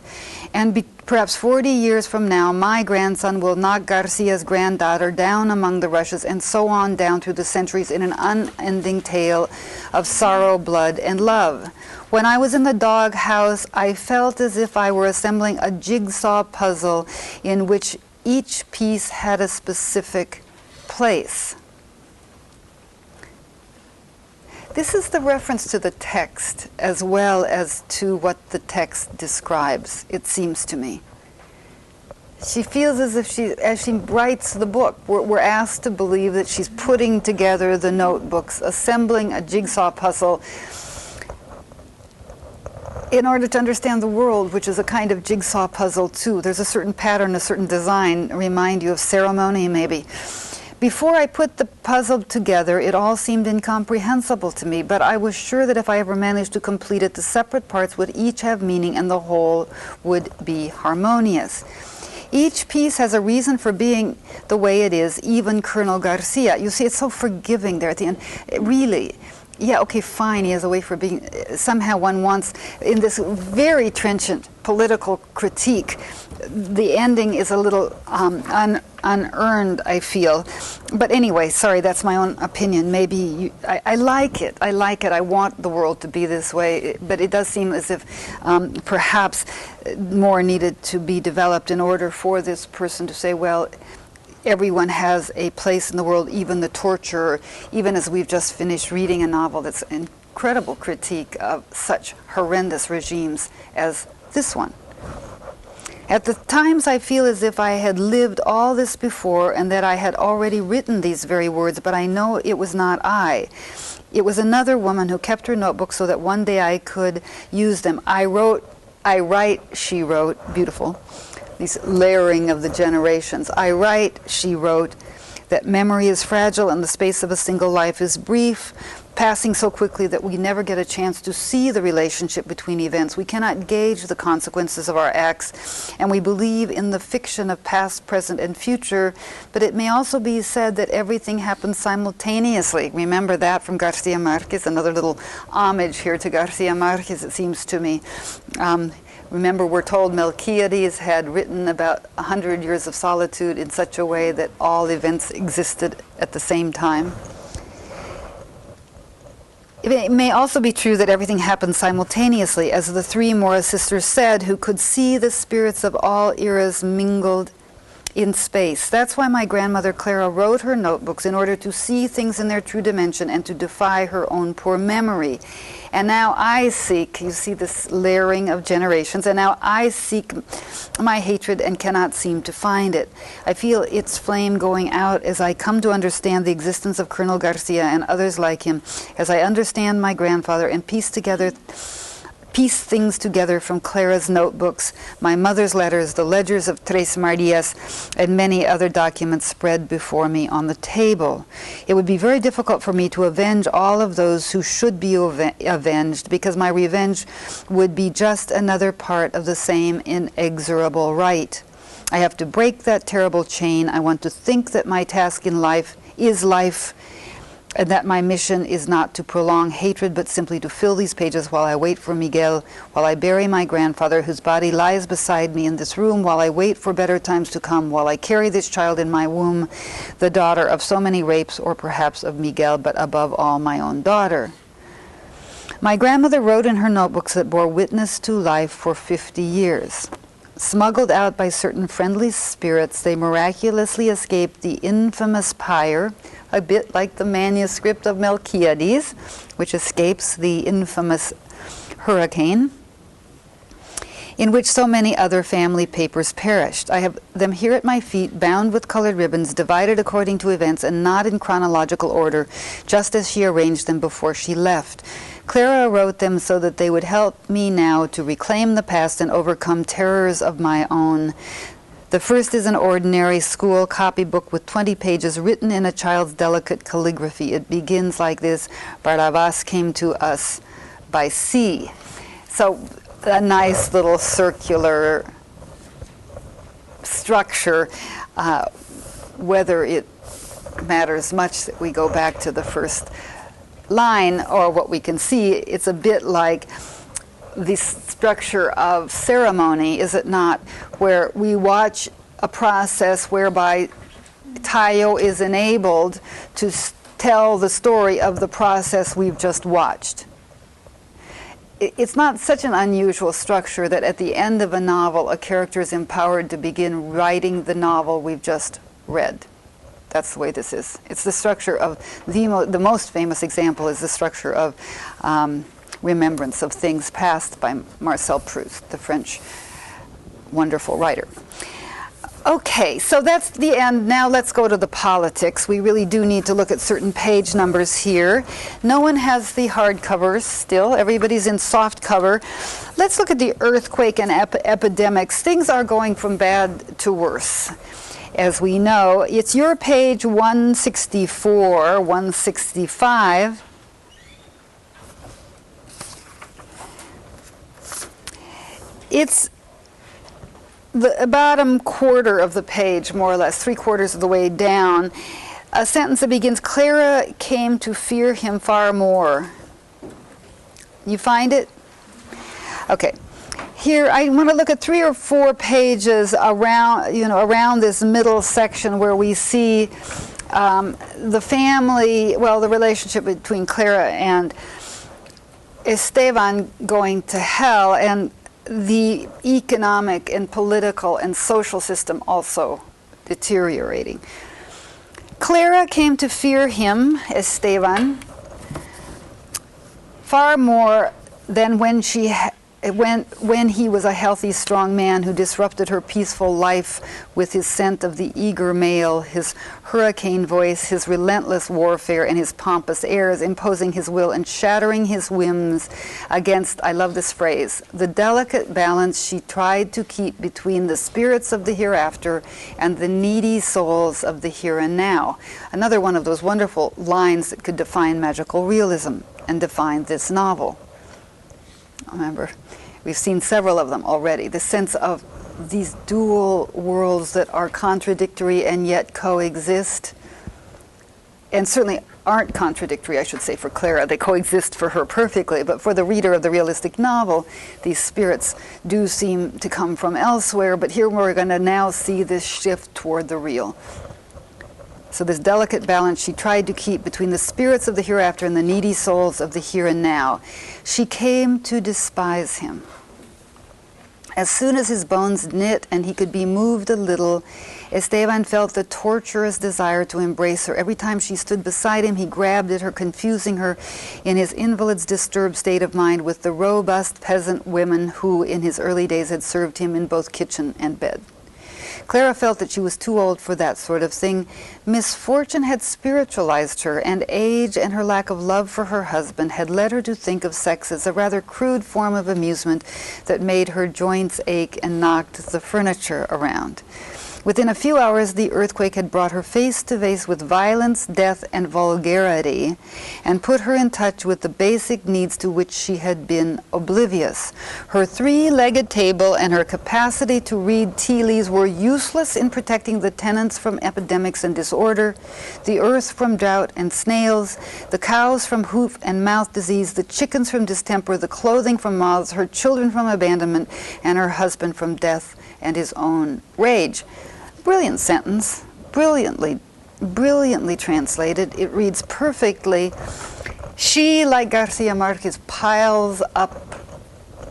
And perhaps 40 years from now, my grandson will knock Garcia's granddaughter down among the rushes, and so on down through the centuries in an unending tale of sorrow, blood, and love. When I was in the doghouse, I felt as if I were assembling a jigsaw puzzle in which each piece had a specific place. This is the reference to the text as well as to what the text describes, it seems to me. She feels as if as she writes the book, we're asked to believe that she's putting together the notebooks, assembling a jigsaw puzzle in order to understand the world, which is a kind of jigsaw puzzle too. There's a certain pattern, a certain design, remind you of ceremony maybe. Before I put the puzzle together, it all seemed incomprehensible to me, but I was sure that if I ever managed to complete it, the separate parts would each have meaning and the whole would be harmonious. Each piece has a reason for being the way it is, even Colonel Garcia. You see, it's so forgiving there at the end. Really, yeah, okay, fine, he has a way for being, somehow one wants, in this very trenchant political critique, the ending is a little unearned, I feel. But anyway, sorry, that's my own opinion. Maybe I like it. I like it. I want the world to be this way. But it does seem as if perhaps more needed to be developed in order for this person to say, well, everyone has a place in the world, even the torturer, even as we've just finished reading a novel that's an incredible critique of such horrendous regimes as this one. At the times I feel as if I had lived all this before and that I had already written these very words, but I know it was not I. It was another woman who kept her notebook so that one day I could use them. I write, she wrote, beautiful, these layering of the generations. I write, she wrote, that memory is fragile and the space of a single life is brief, passing so quickly that we never get a chance to see the relationship between events. We cannot gauge the consequences of our acts, and we believe in the fiction of past, present, and future, but it may also be said that everything happens simultaneously. Remember that from Garcia Marquez, another little homage here to Garcia Marquez, it seems to me. Remember, we're told Melquiades had written about 100 years of solitude in such a way that all events existed at the same time. It may also be true that everything happened simultaneously, as the three Mora sisters said, who could see the spirits of all eras mingled in space. That's why my grandmother Clara wrote her notebooks, in order to see things in their true dimension and to defy her own poor memory. And now I seek, you see this layering of generations, and now I seek my hatred and cannot seem to find it. I feel its flame going out as I come to understand the existence of Colonel Garcia and others like him, as I understand my grandfather and piece things together from Clara's notebooks, my mother's letters, the ledgers of Tres Marias, and many other documents spread before me on the table. It would be very difficult for me to avenge all of those who should be avenged, because my revenge would be just another part of the same inexorable right. I have to break that terrible chain. I want to think that my task in life is life, and that my mission is not to prolong hatred, but simply to fill these pages while I wait for Miguel, while I bury my grandfather, whose body lies beside me in this room, while I wait for better times to come, while I carry this child in my womb, the daughter of so many rapes, or perhaps of Miguel, but above all, my own daughter. My grandmother wrote in her notebooks that bore witness to life for 50 years. Smuggled out by certain friendly spirits, they miraculously escaped the infamous pyre, a bit like the manuscript of Melquiades, which escapes the infamous hurricane, in which so many other family papers perished. I have them here at my feet, bound with colored ribbons, divided according to events and not in chronological order, just as she arranged them before she left. Clara wrote them so that they would help me now to reclaim the past and overcome terrors of my own. The first is an ordinary school copybook with 20 pages written in a child's delicate calligraphy. It begins like this: Barnabas came to us by sea. So a nice little circular structure. Whether it matters much that we go back to the first line or what we can see, it's a bit like the structure of ceremony, is it not, where we watch a process whereby Tayo is enabled to tell the story of the process we've just watched. It's not such an unusual structure that at the end of a novel a character is empowered to begin writing the novel we've just read. That's the way this is. It's the structure of the most famous example is the structure of Remembrance of Things Past by Marcel Proust, the French wonderful writer. Okay, so that's the end. Now let's go to the politics. We really do need to look at certain page numbers here. No one has the hardcovers still. Everybody's in soft cover. Let's look at the earthquake and epidemics. Things are going from bad to worse. As we know, it's your page 164, 165. It's the bottom quarter of the page, more or less, 3/4 of the way down. A sentence that begins, Clara came to fear him far more. You find it? Okay. Here, I want to look at 3 or 4 pages around this middle section where we see the family, well, the relationship between Clara and Esteban going to hell, and the economic and political and social system also deteriorating. Clara came to fear him, Esteban, far more than when he was a healthy, strong man who disrupted her peaceful life with his scent of the eager male, his hurricane voice, his relentless warfare, and his pompous airs, imposing his will and shattering his whims against, I love this phrase, the delicate balance she tried to keep between the spirits of the hereafter and the needy souls of the here and now. Another one of those wonderful lines that could define magical realism and define this novel. Remember, we've seen several of them already. The sense of these dual worlds that are contradictory and yet coexist, and certainly aren't contradictory, I should say, for Clara. They coexist for her perfectly, but for the reader of the realistic novel, these spirits do seem to come from elsewhere, but here we're going to now see this shift toward the real. So this delicate balance she tried to keep between the spirits of the hereafter and the needy souls of the here and now. She came to despise him. As soon as his bones knit and he could be moved a little, Esteban felt the torturous desire to embrace her. Every time she stood beside him, he grabbed at her, confusing her in his invalid's disturbed state of mind with the robust peasant women who, in his early days, had served him in both kitchen and bed. Clara felt that she was too old for that sort of thing. Misfortune had spiritualized her, and age and her lack of love for her husband had led her to think of sex as a rather crude form of amusement that made her joints ache and knocked the furniture around. Within a few hours, the earthquake had brought her face to face with violence, death, and vulgarity, and put her in touch with the basic needs to which she had been oblivious. Her 3-legged table and her capacity to read tea leaves were useless in protecting the tenants from epidemics and disorder, the earth from drought and snails, the cows from hoof and mouth disease, the chickens from distemper, the clothing from moths, her children from abandonment, and her husband from death and his own rage. Brilliant sentence, brilliantly translated. It reads perfectly. She, like Garcia Marquez, piles up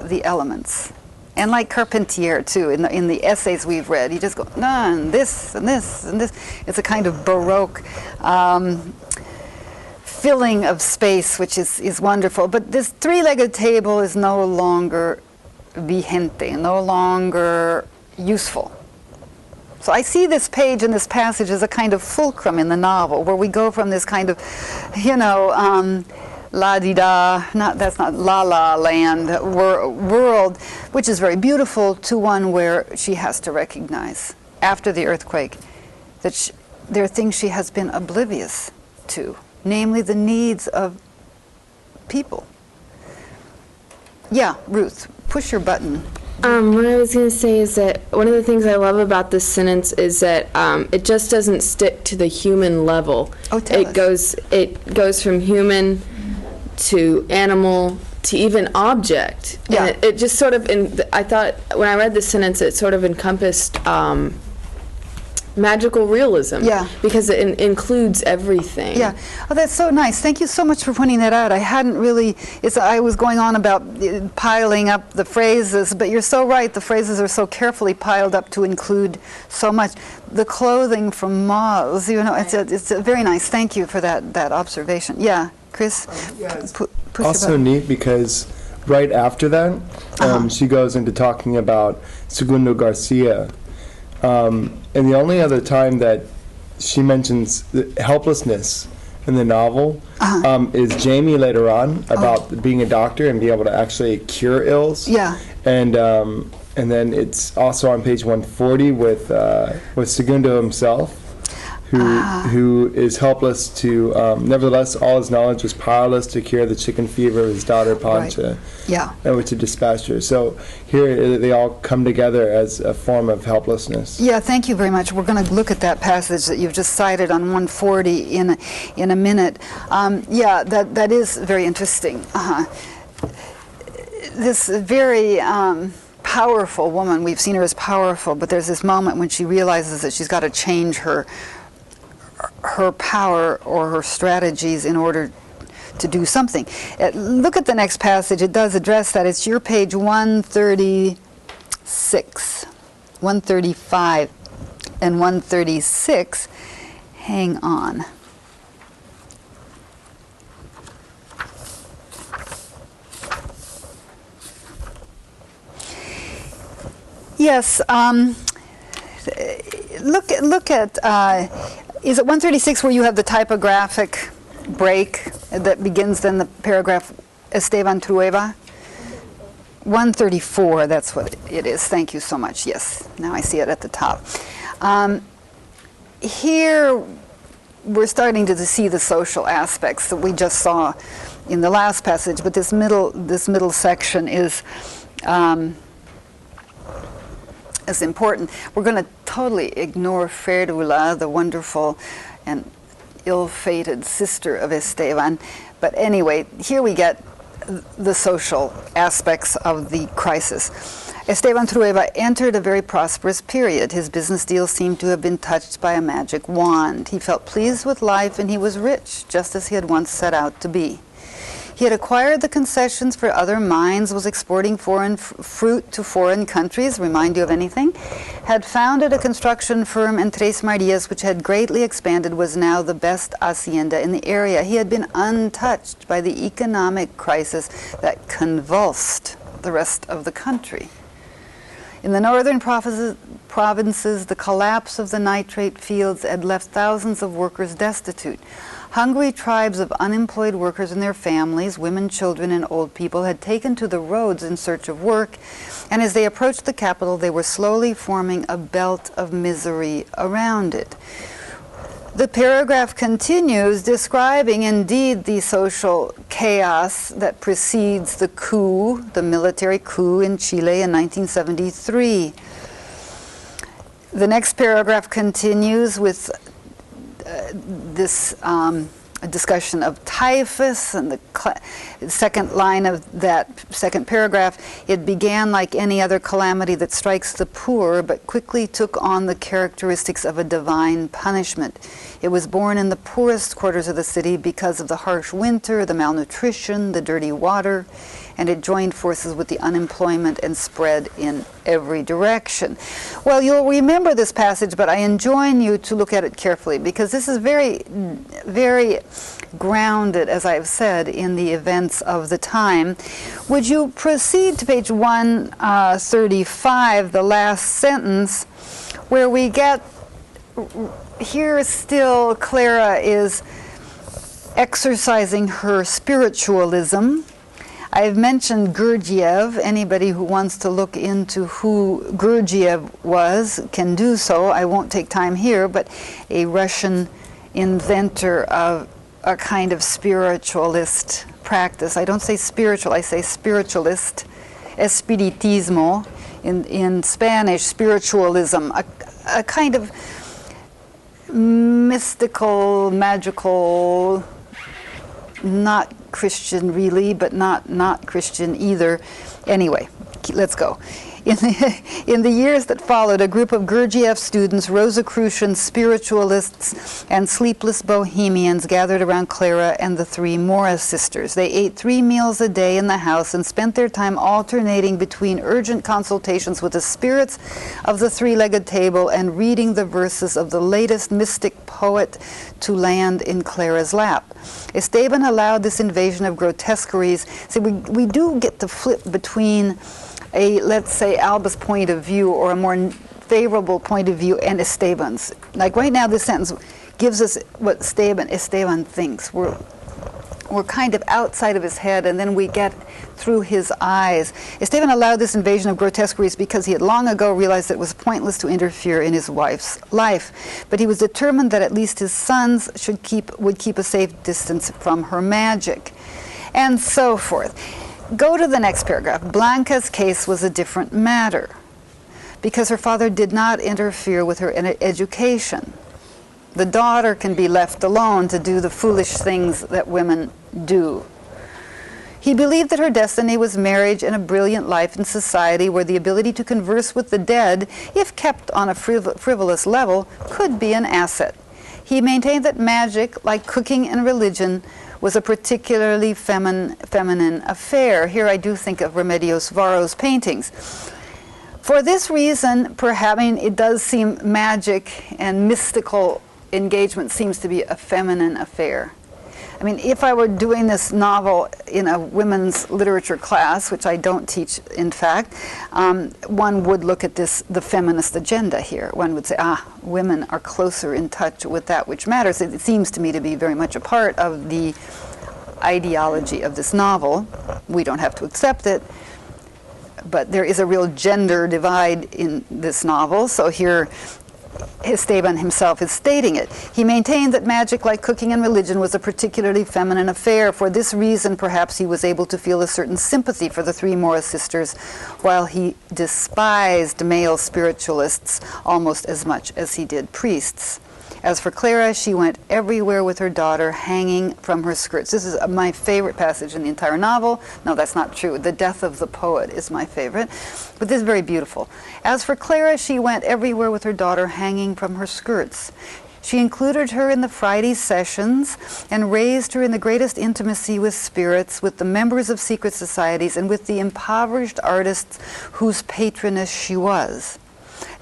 the elements. And like Carpentier, too, in the essays we've read, you just go, no, and this, and this, and this. It's a kind of Baroque filling of space, which is wonderful. But this three-legged table is no longer vigente, no longer useful. So I see this page and this passage as a kind of fulcrum in the novel, where we go from this kind of, la-di-da, that's not la-la land world, which is very beautiful, to one where she has to recognize, after the earthquake, that there are things she has been oblivious to, namely the needs of people. Yeah, Ruth, push your button. What I was going to say is that one of the things I love about this sentence is that it just doesn't stick to the human level. Oh, tell us. It goes from human to animal to even object. Yeah. And it just sort of, I thought, when I read this sentence, it sort of encompassed magical realism. Yeah. Because it includes everything. Yeah. Oh, that's so nice. Thank you so much for pointing that out. I hadn't really, I was going on about piling up the phrases, but you're so right. The phrases are so carefully piled up to include so much. The clothing from moths, it's a very nice. Thank you for that observation. Yeah, Chris? Push Also your button. neat because right after that, she goes into talking about Segundo Garcia. And the only other time that she mentions the helplessness in the novel is Jamie later on, about being a doctor and being able to actually cure ills. Yeah. And then it's also on page 140 with Segundo himself, who is helpless to, nevertheless, all his knowledge was powerless to cure the chicken fever of his daughter Pancha, Right. Yeah. which had dispatched her. So here they all come together as a form of helplessness. Yeah, thank you very much. We're going to look at that passage that you've just cited on 140 in a minute. Yeah, that is very interesting. This very powerful woman, we've seen her as powerful, but there's this moment when she realizes that she's got to change her power or her strategies in order to do something. Look at the next passage. It does address that. It's your page 136, 135, and 136. Hang on. Yes. Look at. Is it 136 where you have the typographic break that begins then the paragraph Esteban Trueba? 134, that's what it is. Thank you so much. Yes, now I see it at the top. Here we're starting to see the social aspects that we just saw in the last passage, but this middle section is important. We're going to totally ignore Ferdula, the wonderful and ill-fated sister of Esteban. But anyway, here we get the social aspects of the crisis. Esteban Trueba entered a very prosperous period. His business deals seemed to have been touched by a magic wand. He felt pleased with life and he was rich, just as he had once set out to be. He had acquired the concessions for other mines, was exporting foreign fruit to foreign countries, remind you of anything, had founded a construction firm in Tres Marias, which had greatly expanded, was now the best hacienda in the area. He had been untouched by the economic crisis that convulsed the rest of the country. In the northern provinces, the collapse of the nitrate fields had left thousands of workers destitute. Hungry tribes of unemployed workers and their families, women, children, and old people, had taken to the roads in search of work, and as they approached the capital, they were slowly forming a belt of misery around it. The paragraph continues describing indeed the social chaos that precedes the coup, the military coup in Chile in 1973. The next paragraph continues with this discussion of typhus, and the second line of that second paragraph, it began like any other calamity that strikes the poor, but quickly took on the characteristics of a divine punishment. It was born in the poorest quarters of the city because of the harsh winter, the malnutrition, the dirty water, and it joined forces with the unemployment and spread in every direction. Well, you'll remember this passage, but I enjoin you to look at it carefully, because this is very, very grounded, as I've said, in the events of the time. Would you proceed to page 135, the last sentence, where we get, here still Clara is exercising her spiritualism. I've mentioned Gurdjieff. Anybody who wants to look into who Gurdjieff was can do so. I won't take time here, but a Russian inventor of a kind of spiritualist practice. I don't say spiritual, I say spiritualist, espiritismo, in Spanish, spiritualism, a kind of mystical, magical, not Christian really, but not Christian either. Anyway, let's go. In the years that followed, a group of Gurdjieff students, Rosicrucian spiritualists, and sleepless bohemians gathered around Clara and the three Morris sisters. They ate 3 meals a day in the house and spent their time alternating between urgent consultations with the spirits of the three-legged table and reading the verses of the latest mystic poet to land in Clara's lap. Esteban allowed this invasion of grotesqueries. See, we do get to flip between a, let's say, Alba's point of view or a more favorable point of view and Esteban's. Like right now, this sentence gives us what Esteban thinks. We're kind of outside of his head, and then we get through his eyes. Esteban allowed this invasion of grotesqueries because he had long ago realized that it was pointless to interfere in his wife's life. But he was determined that at least his sons would keep a safe distance from her magic, and so forth. Go to the next paragraph. Blanca's case was a different matter because her father did not interfere with her education. The daughter can be left alone to do the foolish things that women do. He believed that her destiny was marriage and a brilliant life in society where the ability to converse with the dead, if kept on a frivolous level, could be an asset. He maintained that magic, like cooking and religion, was a particularly feminine affair. Here I do think of Remedios Varo's paintings. For this reason, perhaps, it does seem magic and mystical engagement seems to be a feminine affair. I mean, if I were doing this novel in a women's literature class, which I don't teach, in fact, one would look at the feminist agenda here. One would say, women are closer in touch with that which matters. It seems to me to be very much a part of the ideology of this novel. We don't have to accept it, but there is a real gender divide in this novel. So here, Esteban himself is stating it. He maintained that magic, like cooking and religion, was a particularly feminine affair. For this reason, perhaps he was able to feel a certain sympathy for the three Morris sisters, while he despised male spiritualists almost as much as he did priests. As for Clara, she went everywhere with her daughter, hanging from her skirts. This is my favorite passage in the entire novel. No, that's not true. The death of the poet is my favorite, but this is very beautiful. As for Clara, she went everywhere with her daughter, hanging from her skirts. She included her in the Friday sessions and raised her in the greatest intimacy with spirits, with the members of secret societies, and with the impoverished artists whose patroness she was.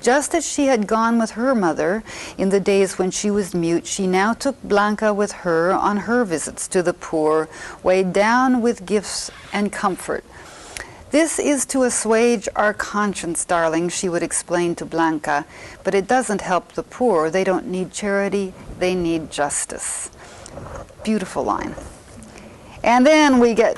Just as she had gone with her mother in the days when she was mute, she now took Blanca with her on her visits to the poor, weighed down with gifts and comfort. This is to assuage our conscience, darling, she would explain to Blanca, but it doesn't help the poor. They don't need charity, they need justice. Beautiful line. And then we get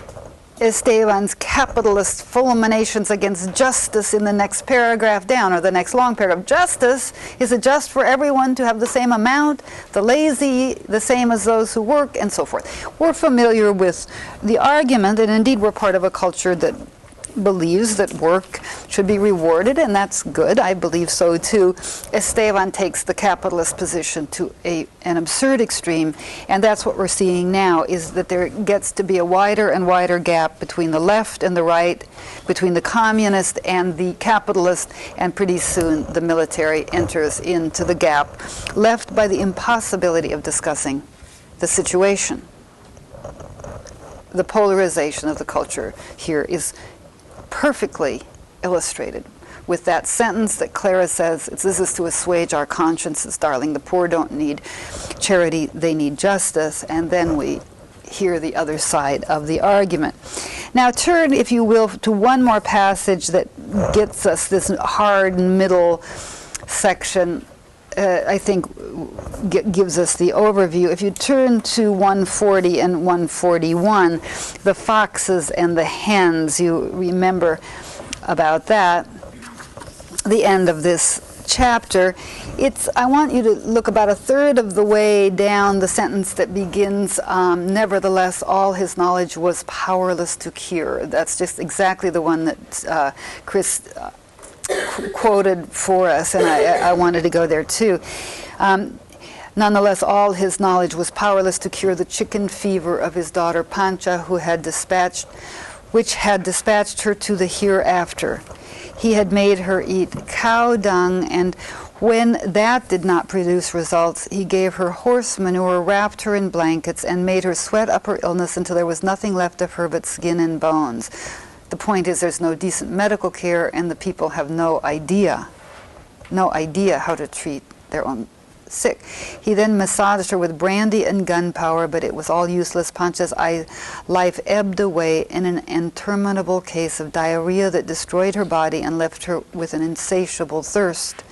Esteban's capitalist fulminations against justice in the next paragraph down, or the next long paragraph. Justice, is it just for everyone to have the same amount, the lazy the same as those who work, and so forth. We're familiar with the argument, and indeed we're part of a culture that believes that work should be rewarded, and that's good. I believe so too. Esteban takes the capitalist position to an absurd extreme, and that's what we're seeing now, is that there gets to be a wider and wider gap between the left and the right, between the communist and the capitalist, and pretty soon the military enters into the gap, left by the impossibility of discussing the situation. The polarization of the culture here is perfectly illustrated. with that sentence that Clara says, this is to assuage our consciences, darling. The poor don't need charity, they need justice. And then we hear the other side of the argument. Now turn, if you will, to one more passage that gets us this hard middle section. I think gives us the overview. If you turn to 140 and 141, the foxes and the hens, you remember about that, the end of this chapter. I want you to look about a third of the way down the sentence that begins, nevertheless, all his knowledge was powerless to cure. That's just exactly the one that Chris quoted for us, and I wanted to go there too. Nonetheless, all his knowledge was powerless to cure the chicken fever of his daughter Pancha, which had dispatched her to the hereafter. He had made her eat cow dung, and when that did not produce results, he gave her horse manure, wrapped her in blankets, and made her sweat up her illness until there was nothing left of her but skin and bones. The point is, there's no decent medical care, and the people have no idea how to treat their own sick. He then massaged her with brandy and gunpowder, but it was all useless. Pancha's life ebbed away in an interminable case of diarrhea that destroyed her body and left her with an insatiable thirst.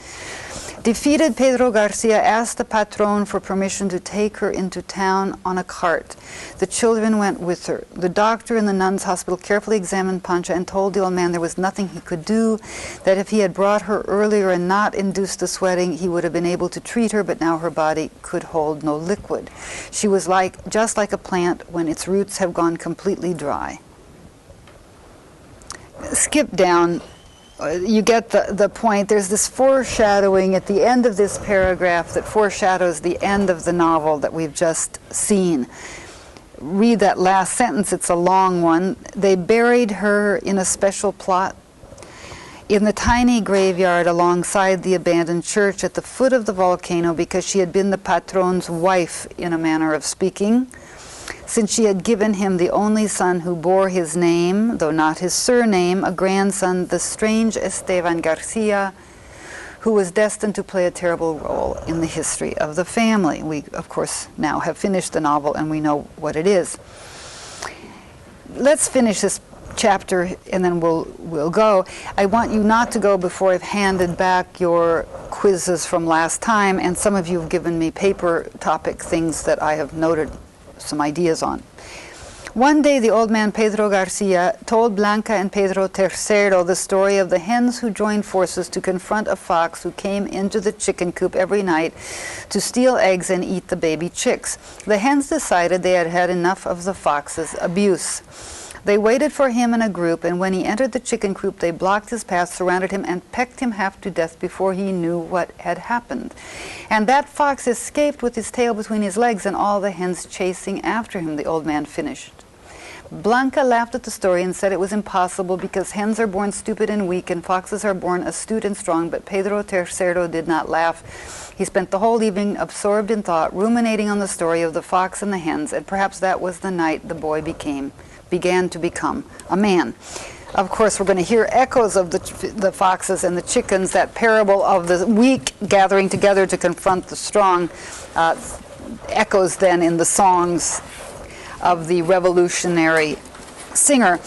Defeated, Pedro Garcia asked the patron for permission to take her into town on a cart. The children went with her. The doctor in the nuns' hospital carefully examined Pancha and told the old man there was nothing he could do, that if he had brought her earlier and not induced the sweating, he would have been able to treat her, but now her body could hold no liquid. She was just like a plant when its roots have gone completely dry. Skip down. You get the point. There's this foreshadowing at the end of this paragraph that foreshadows the end of the novel that we've just seen. Read that last sentence. It's a long one. They buried her in a special plot in the tiny graveyard alongside the abandoned church at the foot of the volcano because she had been the patron's wife, in a manner of speaking. Since she had given him the only son who bore his name, though not his surname, a grandson, the strange Esteban Garcia, who was destined to play a terrible role in the history of the family. We, of course, now have finished the novel and we know what it is. Let's finish this chapter and then we'll go. I want you not to go before I've handed back your quizzes from last time, and some of you have given me paper topic things that I have noted some ideas on. One day the old man Pedro Garcia told Blanca and Pedro Tercero the story of the hens who joined forces to confront a fox who came into the chicken coop every night to steal eggs and eat the baby chicks. The hens decided they had had enough of the fox's abuse. They waited for him in a group, and when he entered the chicken coop, they blocked his path, surrounded him, and pecked him half to death before he knew what had happened. And that fox escaped with his tail between his legs and all the hens chasing after him, the old man finished. Blanca laughed at the story and said it was impossible because hens are born stupid and weak and foxes are born astute and strong, but Pedro Tercero did not laugh. He spent the whole evening absorbed in thought, ruminating on the story of the fox and the hens, and perhaps that was the night the boy began to become a man. Of course, we're going to hear echoes of the foxes and the chickens, that parable of the weak gathering together to confront the strong, echoes then in the songs of the revolutionary singer.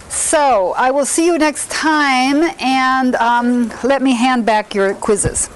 So I will see you next time, and let me hand back your quizzes.